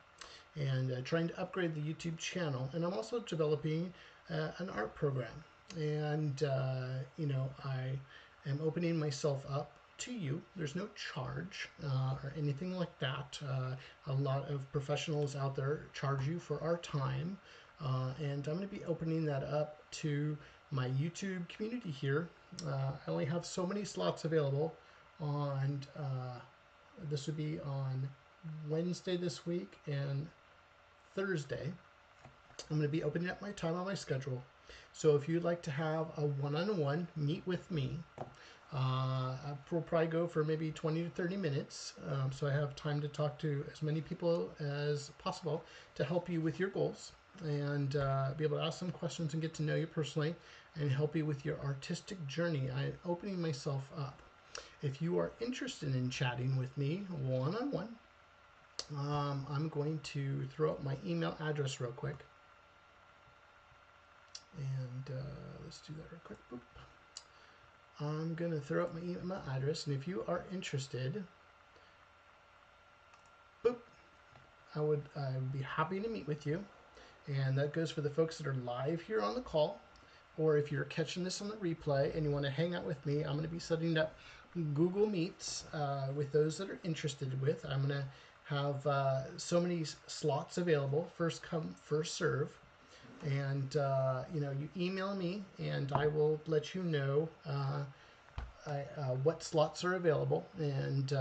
and trying to upgrade the YouTube channel. And I'm also developing an art program. And, I am opening myself up to you. There's no charge or anything like that. A lot of professionals out there charge you for our time. And I'm going to be opening that up to my YouTube community here. I only have so many slots available on, this would be on Wednesday this week and Thursday. I'm going to be opening up my time on my schedule. So if you'd like to have a one-on-one meet with me, we'll probably go for maybe 20 to 30 minutes. So I have time to talk to as many people as possible to help you with your goals and be able to ask some questions and get to know you personally and help you with your artistic journey. I'm opening myself up. If you are interested in chatting with me one-on-one, I'm going to throw up my email address real quick. And let's do that real quick. Boop. I'm going to throw up my email address, and if you are interested, boop, I would be happy to meet with you. And that goes for the folks that are live here on the call, or if you're catching this on the replay and you want to hang out with me, I'm going to be setting up Google Meets with those that are interested with. I'm going to have so many slots available, first come, first serve. And, you email me and I will let you know what slots are available. And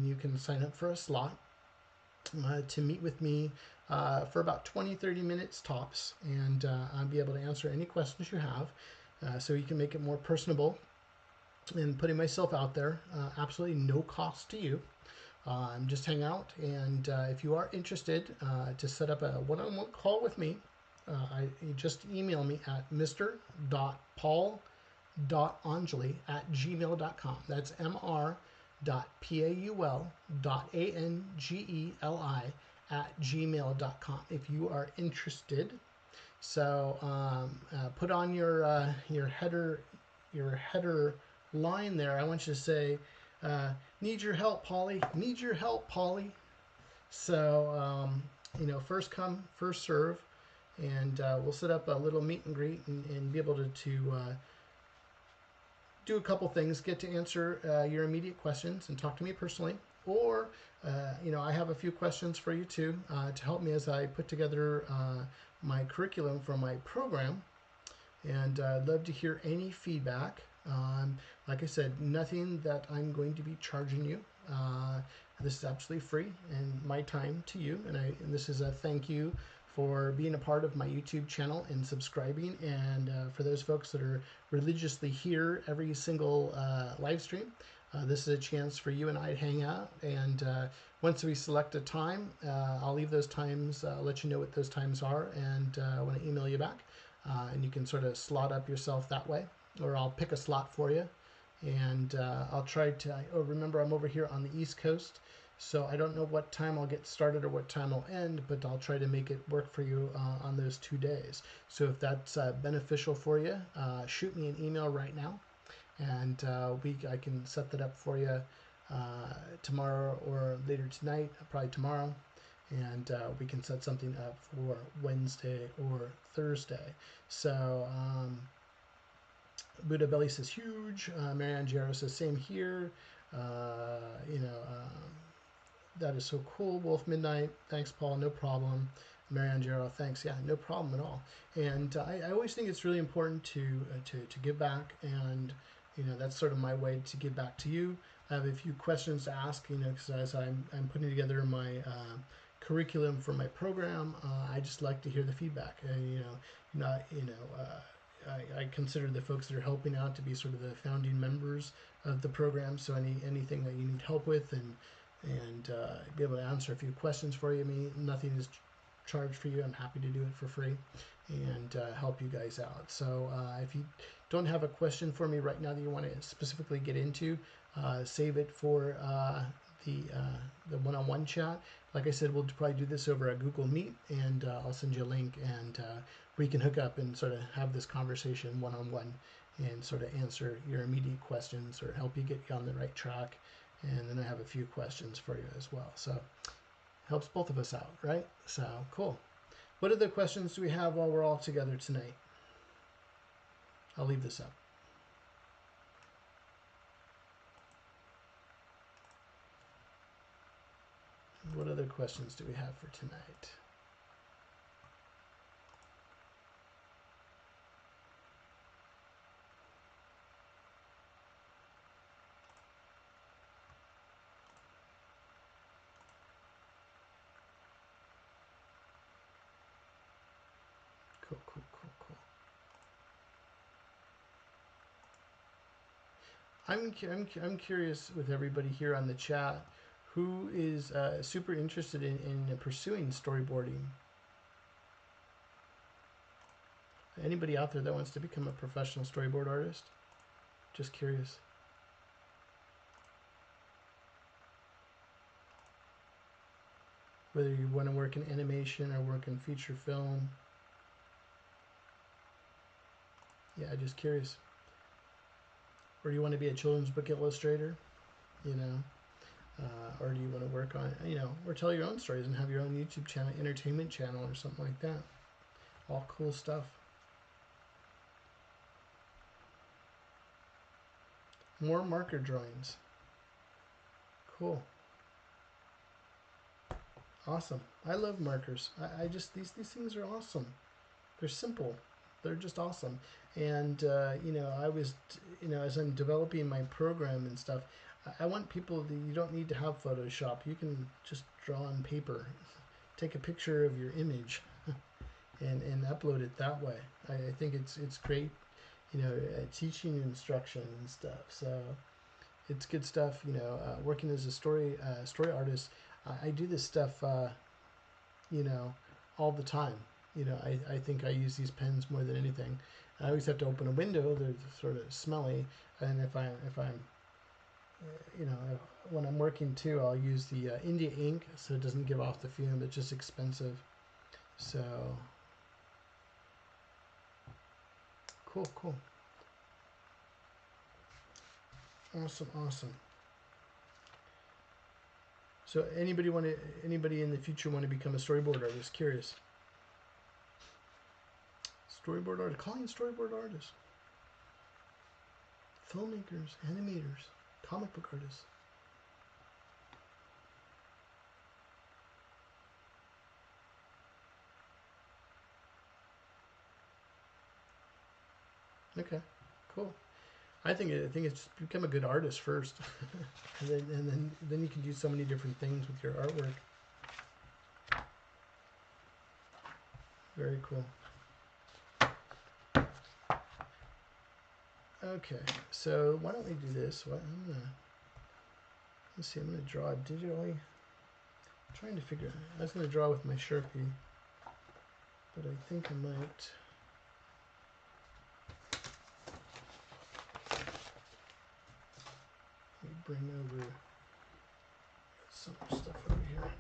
you can sign up for a slot to meet with me for about 20-30 minutes tops. And I'll be able to answer any questions you have so you can make it more personable and putting myself out there. Absolutely no cost to you. Just hang out. And if you are interested to set up a one-on-one call with me, you just email me at mr.paul.angeli@gmail.com. That's mr.paul.angeli@gmail.com if you are interested. So put on your header line there. I want you to say, "Need your help, Polly. Need your help, Polly." So first come, first serve. And we'll set up a little meet and greet and be able to do a couple things, get to answer your immediate questions and talk to me personally. Or, I have a few questions for you too to help me as I put together my curriculum for my program. And I'd love to hear any feedback. Like I said, nothing that I'm going to be charging you. This is absolutely free and my time to you. And this is a thank you for being a part of my YouTube channel and subscribing. And for those folks that are religiously here every single live stream, This is a chance for you and I to hang out, and once we select a time, I'll leave those times, let you know what those times are, and I want to email you back, and you can sort of slot up yourself that way, or I'll pick a slot for you, and I'll try to, remember I'm over here on the East Coast, so I don't know what time I'll get started or what time I'll end, but I'll try to make it work for you on those 2 days. So if that's beneficial for you, shoot me an email right now, and I can set that up for you tomorrow or later tonight, probably tomorrow, and we can set something up for Wednesday or Thursday. So Buddha Belly says huge. Marianne Jarrow says same here. That is so cool. Wolf Midnight, thanks Paul, no problem. Marianne Jarrow, thanks. Yeah, no problem at all. And I always think it's really important to give back, and that's sort of my way to give back to you. I have a few questions to ask, because as I'm putting together my curriculum for my program, I just like to hear the feedback. I consider the folks that are helping out to be sort of the founding members of the program. So anything that you need help with, and be able to answer a few questions for you. I mean, nothing is charged for you. I'm happy to do it for free and help you guys out. So if you don't have a question for me right now that you want to specifically get into, save it for the one-on-one chat. Like I said, we'll probably do this over a Google Meet, and I'll send you a link, and we can hook up and sort of have this conversation one-on-one and sort of answer your immediate questions or help you get you on the right track. And then I have a few questions for you as well. So helps both of us out, right? So cool. What other questions do we have while we're all together tonight? I'll leave this up. What other questions do we have for tonight? Cool, cool, cool, cool. I'm curious with everybody here on the chat, who is super interested in pursuing storyboarding? Anybody out there that wants to become a professional storyboard artist? Just curious. Whether you want to work in animation or work in feature film. Yeah, just curious. Or do you want to be a children's book illustrator? Or do you want to work on, or tell your own stories and have your own YouTube channel, entertainment channel, or something like that. All cool stuff. More marker drawings. Cool. Awesome. I love markers. I just, these things are awesome. They're simple. They're just awesome. And, I was, as I'm developing my program and stuff, I want people that you don't need to have Photoshop. You can just draw on paper, take a picture of your image and upload it that way. I think it's great, teaching instruction and stuff. So it's good stuff, working as a story artist. I do this stuff, all the time. I think I use these pens more than anything. I always have to open a window. They're sort of smelly, and if I'm when I'm working too, I'll use the India ink so it doesn't give off the fume. It's just expensive. So cool. Awesome. So anybody in the future want to become a storyboard artist? Curious. Storyboard artist, calling storyboard artists, filmmakers, animators, comic book artists. Okay, cool. I think it's just become a good artist first, and then you can do so many different things with your artwork. Very cool. Okay, so why don't we do this? Let's see, I'm going to draw it digitally. I'm trying to figure out. I was going to draw with my Sharpie, but I think I might. Let me bring over some stuff over here.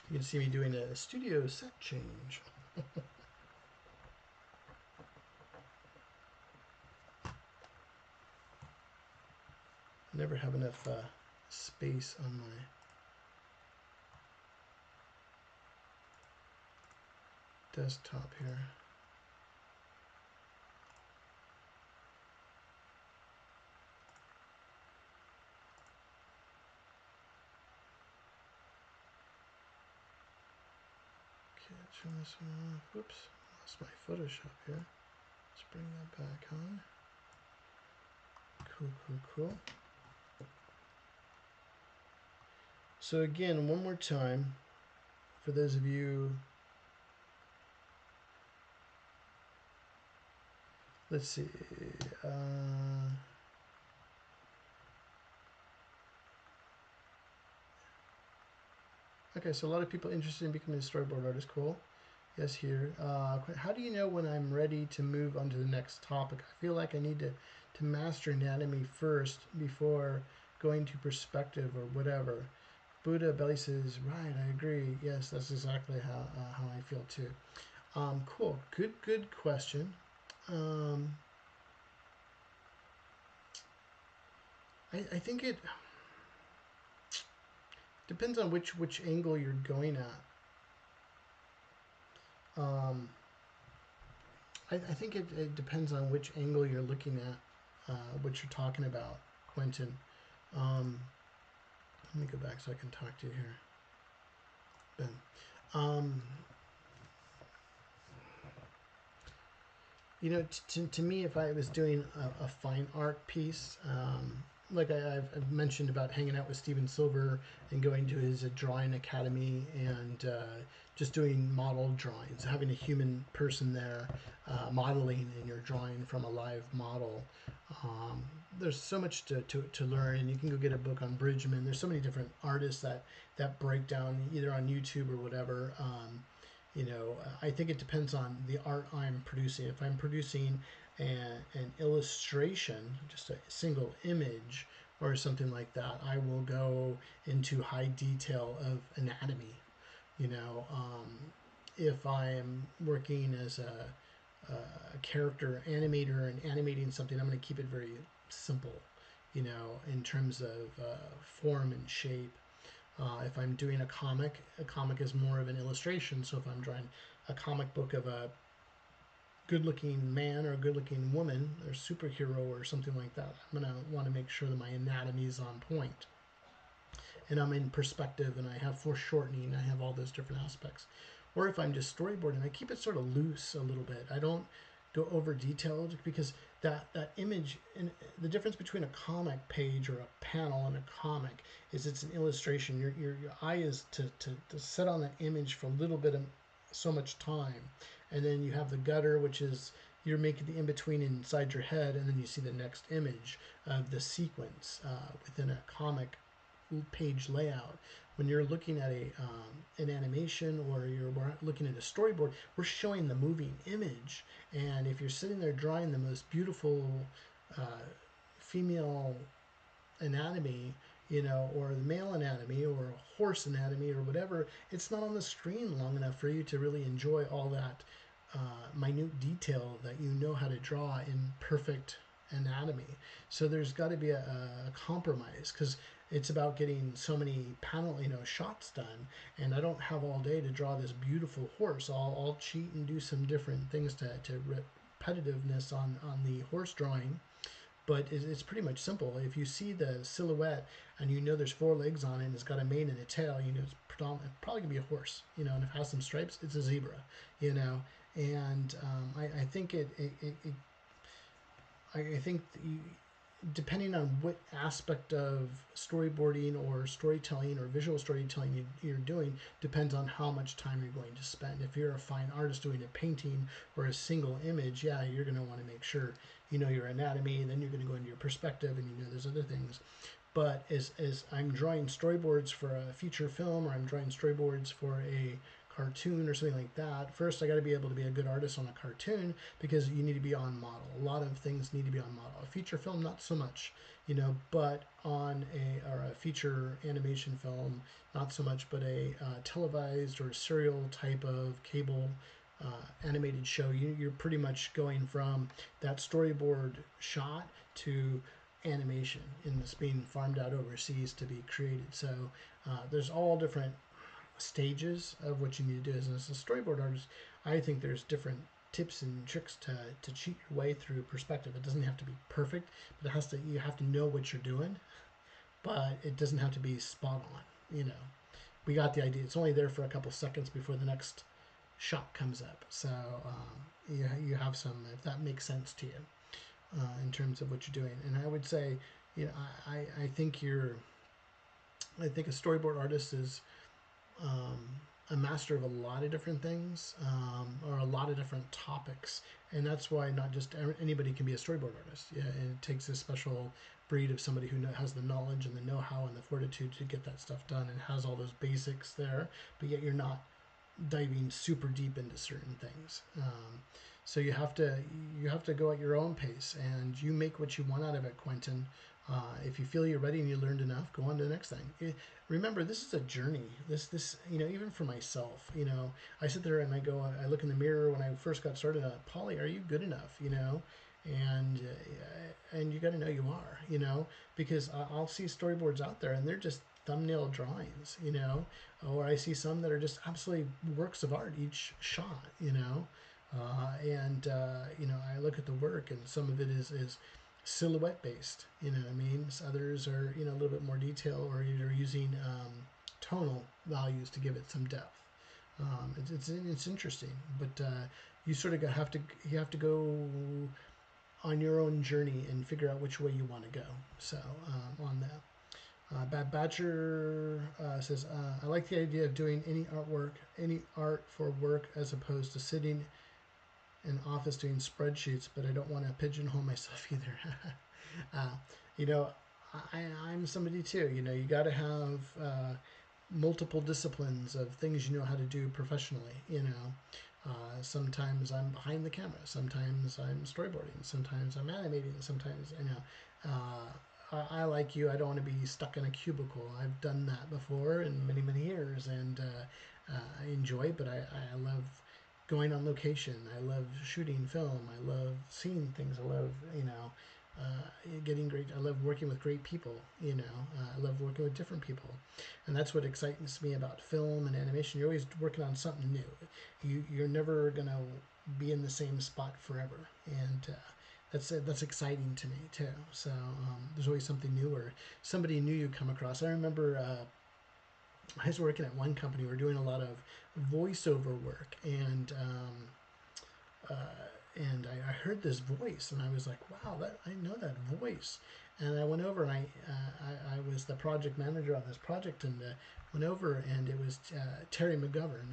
You can see me doing a studio set change. Never have enough space on my desktop here. Okay, turn this one off. Whoops, lost my Photoshop here. Let's bring that back on. Cool, cool, cool. So again, one more time, for those of you, let's see, okay, so a lot of people interested in becoming a storyboard artist. Cool. Yes, here. How do you know when I'm ready to move on to the next topic? I feel like I need to master anatomy first before going to perspective or whatever. Buddha Belly says, right, I agree. Yes, that's exactly how I feel too. Cool. Good question. I think it depends on which angle you're going at. I think it depends on which angle you're looking at, what you're talking about, Quentin. Let me go back so I can talk to you here. Ben. You know, to me, if I was doing a fine art piece, like I've mentioned about hanging out with Steven Silver and going to his drawing academy and just doing model drawings, having a human person there modeling, and you're drawing from a live model. There's so much to learn, and you can go get a book on Bridgman. There's so many different artists that break down either on YouTube or whatever. You know, I think it depends on the art I'm producing. If I'm producing an illustration, just a single image or something like that, I will go into high detail of anatomy. You know, if I'm working as a character animator and animating something, I'm going to keep it very simple, you know, in terms of form and shape. If I'm doing a comic is more of an illustration. So if I'm drawing a comic book of a good-looking man or a good-looking woman or superhero or something like that, I'm going to want to make sure that my anatomy is on point. And I'm in perspective, and I have foreshortening, I have all those different aspects. Or if I'm just storyboarding, I keep it sort of loose a little bit. I don't go over detailed, because that image, and the difference between a comic page or a panel in a comic is it's an illustration. Your eye is to set on that image for a little bit of so much time, and then you have the gutter, which is you're making the in-between inside your head, and then you see the next image of the sequence within a comic page layout. When you're looking at an animation, or you're looking at a storyboard, we're showing the moving image. And if you're sitting there drawing the most beautiful female anatomy, you know, or the male anatomy, or a horse anatomy, or whatever, it's not on the screen long enough for you to really enjoy all that minute detail that you know how to draw in perfect anatomy. So there's got to be a compromise, because it's about getting so many shots done, and I don't have all day to draw this beautiful horse. I'll cheat and do some different things to repetitiveness on the horse drawing, but it's pretty much simple. If you see the silhouette and you know there's 4 legs on it, and it's got a mane and a tail, you know it's probably gonna be a horse, you know, and if it has some stripes, it's a zebra, you know. And I think I think depending on what aspect of storyboarding or storytelling or visual storytelling you're doing, depends on how much time you're going to spend. If you're a fine artist doing a painting or a single image, yeah, you're going to want to make sure you know your anatomy, and then you're going to go into your perspective, and you know there's other things. But as I'm drawing storyboards for a feature film, or I'm drawing storyboards for a cartoon or something like that, first I got to be able to be a good artist on a cartoon, because you need to be on model. A lot of things need to be on model. A feature film, not so much, you know, but on a feature animation film, not so much, but a televised or serial type of cable animated show, you're pretty much going from that storyboard shot to animation, and it's being farmed out overseas to be created. So there's all different stages of what you need to do. As a storyboard artist, I think there's different tips and tricks to cheat your way through perspective. It doesn't have to be perfect, but it has to, you have to know what you're doing, but it doesn't have to be spot on. You know, we got the idea. It's only there for a couple seconds before the next shot comes up. So you have some, if that makes sense to you, in terms of what you're doing. And I would say, you know, I think I think a storyboard artist is a master of a lot of different things, or a lot of different topics, and that's why not just anybody can be a storyboard artist. Yeah, and it takes a special breed of somebody who has the knowledge and the know-how and the fortitude to get that stuff done, and has all those basics there, but yet you're not diving super deep into certain things. So you have to go at your own pace, and you make what you want out of it, Quentin. If you feel you're ready and you learned enough, go on to the next thing. Remember, this is a journey. This you know, even for myself, you know, I sit there and I look in the mirror when I first got started. Polly, are you good enough? You know, and you got to know you are. You know, because I'll see storyboards out there and they're just thumbnail drawings. You know, or I see some that are just absolutely works of art, each shot. You know, you know, I look at the work, and some of it is silhouette based, you know what I mean? So others are, you know, a little bit more detail, or you're using tonal values to give it some depth. It's interesting, but you sort of have to go on your own journey and figure out which way you want to go. So on that. Bad Badger says, I like the idea of doing any art for work, as opposed to sitting in office doing spreadsheets, but I don't want to pigeonhole myself either. You know, I'm somebody too. You know, you got to have multiple disciplines of things you know how to do professionally. You know, sometimes I'm behind the camera, sometimes I'm storyboarding, sometimes I'm animating, sometimes, you know, I like you, I don't want to be stuck in a cubicle. I've done that before in many, many years, and I enjoy it, but I love going on location. I love shooting film. I love seeing things. I love, you know, getting great. I love working with great people. You know, I love working with different people, and that's what excites me about film and animation. You're always working on something new. You're never gonna be in the same spot forever, and that's exciting to me too. So there's always something new, or somebody new you come across. I remember I was working at one company. We were doing a lot of voiceover work, and I heard this voice, and I was like, "Wow, I know that voice." And I went over, and I was the project manager on this project, and went over, and it was Terry McGovern.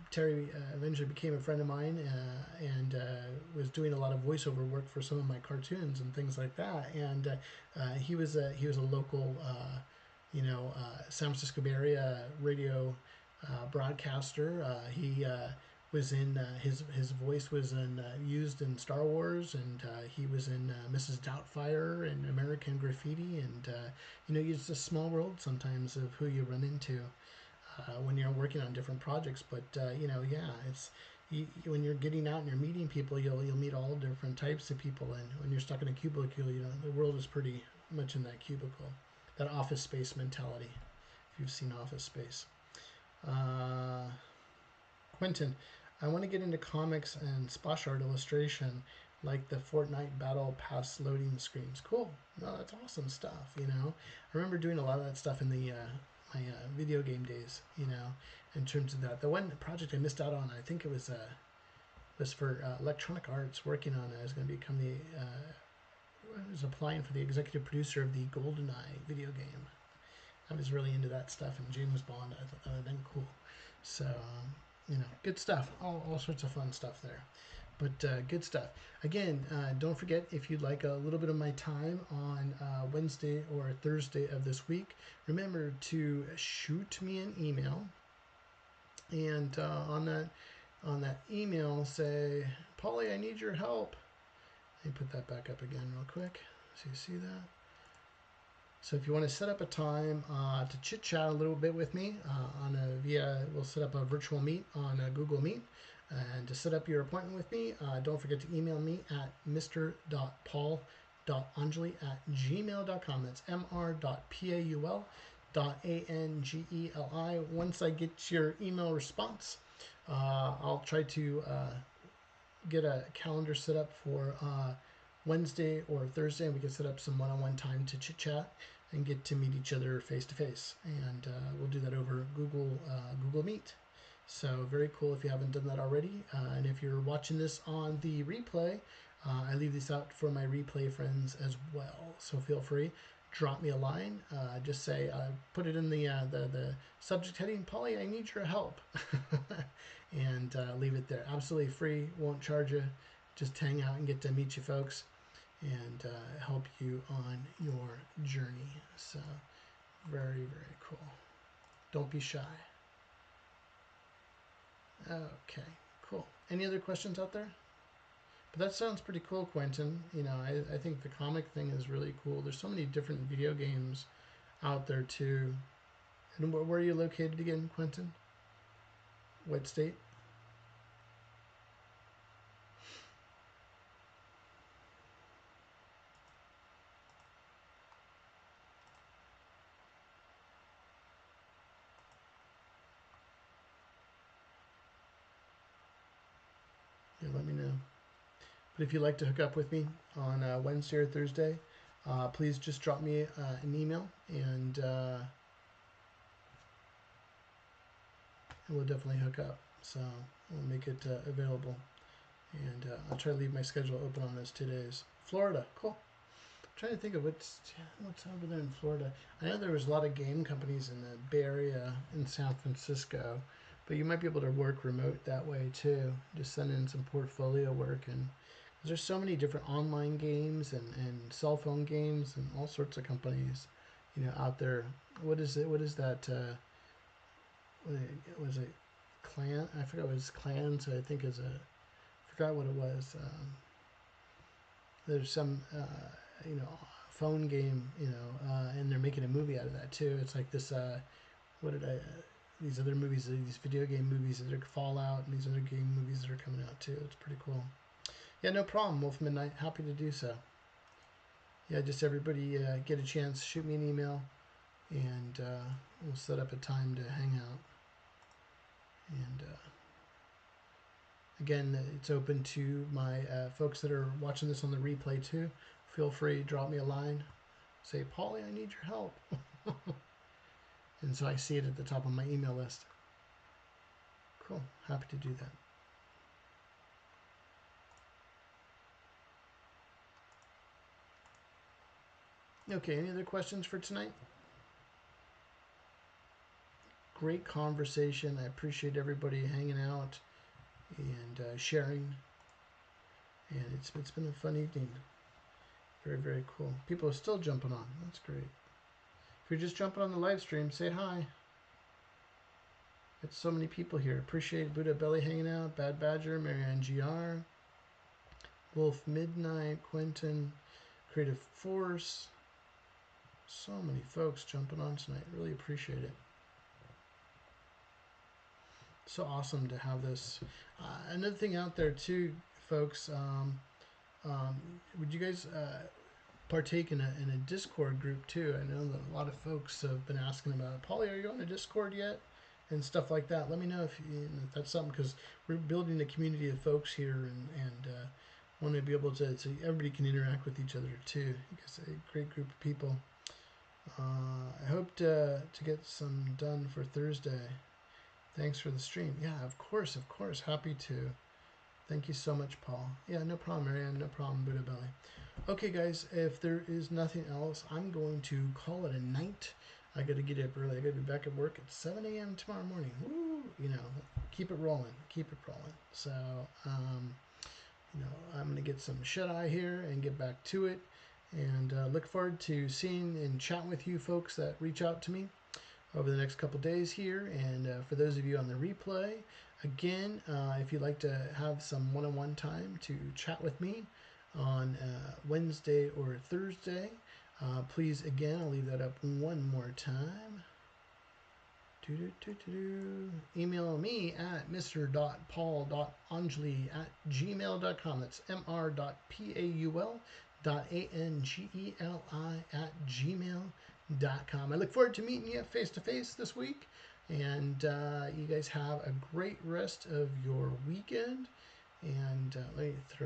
Terry eventually became a friend of mine, and was doing a lot of voiceover work for some of my cartoons and things like that. And he was a local, you know, San Francisco Bay Area radio broadcaster. He was in his voice was used in Star Wars, and he was in Mrs. Doubtfire and American Graffiti, and you know, it's a small world sometimes of who you run into when you're working on different projects. But you know, yeah, it's when you're getting out and you're meeting people, you'll meet all different types of people, and when you're stuck in a cubicle, you know, the world is pretty much in that cubicle, that Office Space mentality. If you've seen Office Space. Quentin, I want to get into comics and splash art illustration, like the Fortnite Battle Pass loading screens. Cool. No, that's awesome stuff. You know, I remember doing a lot of that stuff in the my video game days. You know, in terms of that, the one project I missed out on, I think it was for Electronic Arts, working on it. I was going to become the was applying for the executive producer of the GoldenEye video game. I was really into that stuff, and James Bond, I thought that would have been cool. So, you know, good stuff. All sorts of fun stuff there. But good stuff. Again, don't forget, if you'd like a little bit of my time on Wednesday or Thursday of this week, remember to shoot me an email. And on that email, say, Polly, I need your help. Let me put that back up again real quick so you see that. So if you want to set up a time to chit-chat a little bit with me we'll set up a virtual meet on Google Meet. And to set up your appointment with me, don't forget to email me at mr.paul.angeli@gmail.com. That's mr.paul.angeli. Once I get your email response, I'll try to get a calendar set up for Wednesday or Thursday, and we can set up some one-on-one time to chit-chat and get to meet each other face-to-face. And we'll do that over Google Meet. So very cool if you haven't done that already. And if you're watching this on the replay, I leave this out for my replay friends as well. So feel free, drop me a line. Just say, put it in the subject heading, Polly, I need your help. And leave it there. Absolutely free, won't charge you. Just hang out and get to meet you folks and help you on your journey. So very, very cool. Don't be shy. Okay, cool. Any other questions out there? But that sounds pretty cool, Quentin. You know, I think the comic thing is really cool. There's so many different video games out there too. And where are you located again, Quentin? What state? Yeah, let me know. But if you'd like to hook up with me on Wednesday or Thursday, please just drop me an email, and we'll definitely hook up. So we'll make it available. And I'll try to leave my schedule open on those 2 days. Florida, cool. I'm trying to think of what's over there in Florida. I know there was a lot of game companies in the Bay Area in San Francisco, but you might be able to work remote that way too. Just send in some portfolio work, and there's so many different online games and cell phone games and all sorts of companies, you know, out there. What is it? What is that? Was it Clan? I forgot what it was. Clans. I think is a. Forgot what it was. There's some, you know, phone game, you know, and they're making a movie out of that too. It's like this. These other movies, these video game movies that are Fallout, and these other game movies that are coming out too. It's pretty cool. Yeah, no problem, Wolf Midnight. Happy to do so. Yeah, just everybody get a chance, shoot me an email, and we'll set up a time to hang out. And again, it's open to my folks that are watching this on the replay too. Feel free to drop me a line. Say, Polly, I need your help. And so I see it at the top of my email list. Cool. Happy to do that. Okay, any other questions for tonight? Great conversation. I appreciate everybody hanging out and sharing. And it's been a fun evening. Very, very cool. People are still jumping on. That's great. If you're just jumping on the live stream, say hi. It's so many people here. Appreciate Buddha Belly hanging out, Bad Badger, Marianne GR, Wolf Midnight, Quentin, Creative Force. So many folks jumping on tonight. Really appreciate it. So awesome to have this. Another thing out there too, folks. Would you guys partake in a Discord group too? I know that a lot of folks have been asking about, Polly, are you on a Discord yet? And stuff like that. Let me know if that's something, because we're building a community of folks here, and want to be able to, so everybody can interact with each other too. Because a great group of people. I hope to get some done for Thursday. Thanks for the stream. Yeah, of course. Happy to. Thank you so much, Paul. Yeah, no problem, Marianne. No problem, Buddha Belly. Okay, guys, if there is nothing else, I'm going to call it a night. I got to get up early. I got to be back at work at 7 a.m. tomorrow morning. Woo! You know, keep it rolling. Keep it rolling. So, I'm going to get some shut-eye here and get back to it. And look forward to seeing and chatting with you folks that reach out to me over the next couple days here. And for those of you on the replay, again, if you'd like to have some one-on-one time to chat with me on Wednesday or Thursday, please, again, I'll leave that up one more time. Email me at mr.paul.angeli@gmail.com. That's mr.paul.angeli@gmail.com. I look forward to meeting you face to face this week, and you guys have a great rest of your weekend. And let me I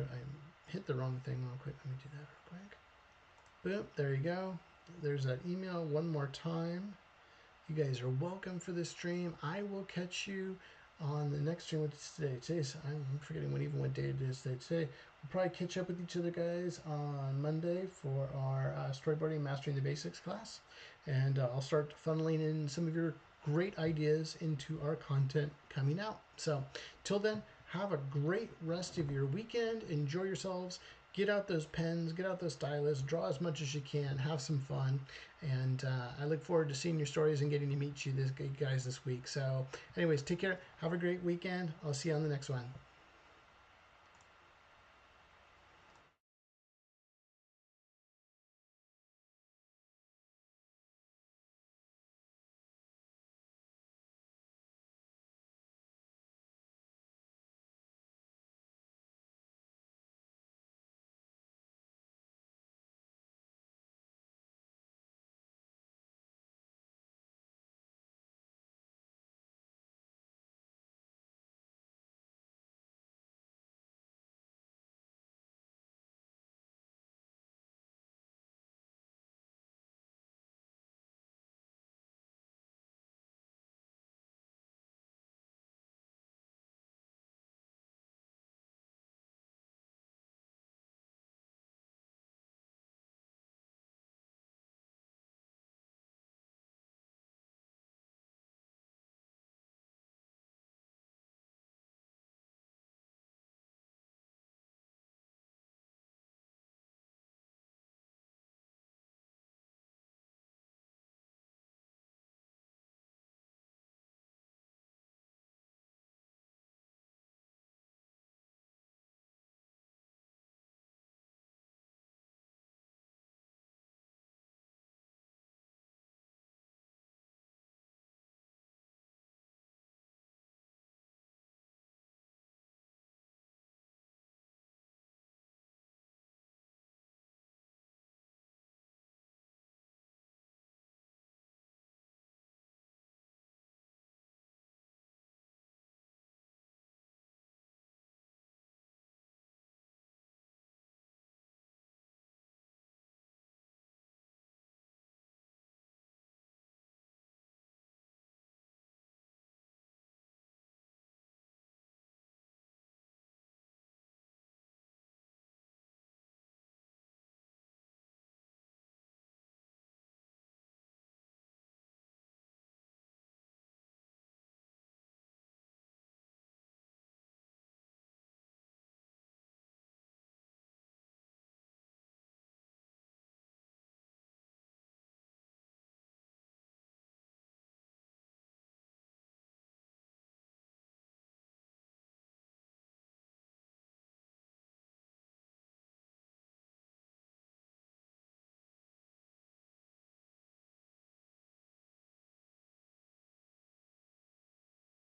hit the wrong thing real quick. Let me do that real quick. Boom, there you go. There's that email one more time. You guys are welcome for this stream. I will catch you on the next stream. What's today? I'm forgetting what day it is today. We'll probably catch up with each other, guys, on Monday for our Storyboarding Mastering the Basics class. And I'll start funneling in some of your great ideas into our content coming out. So till then, have a great rest of your weekend. Enjoy yourselves. Get out those pens, get out those stylus, draw as much as you can, have some fun. And I look forward to seeing your stories and getting to meet you guys this week. So anyways, take care. Have a great weekend. I'll see you on the next one.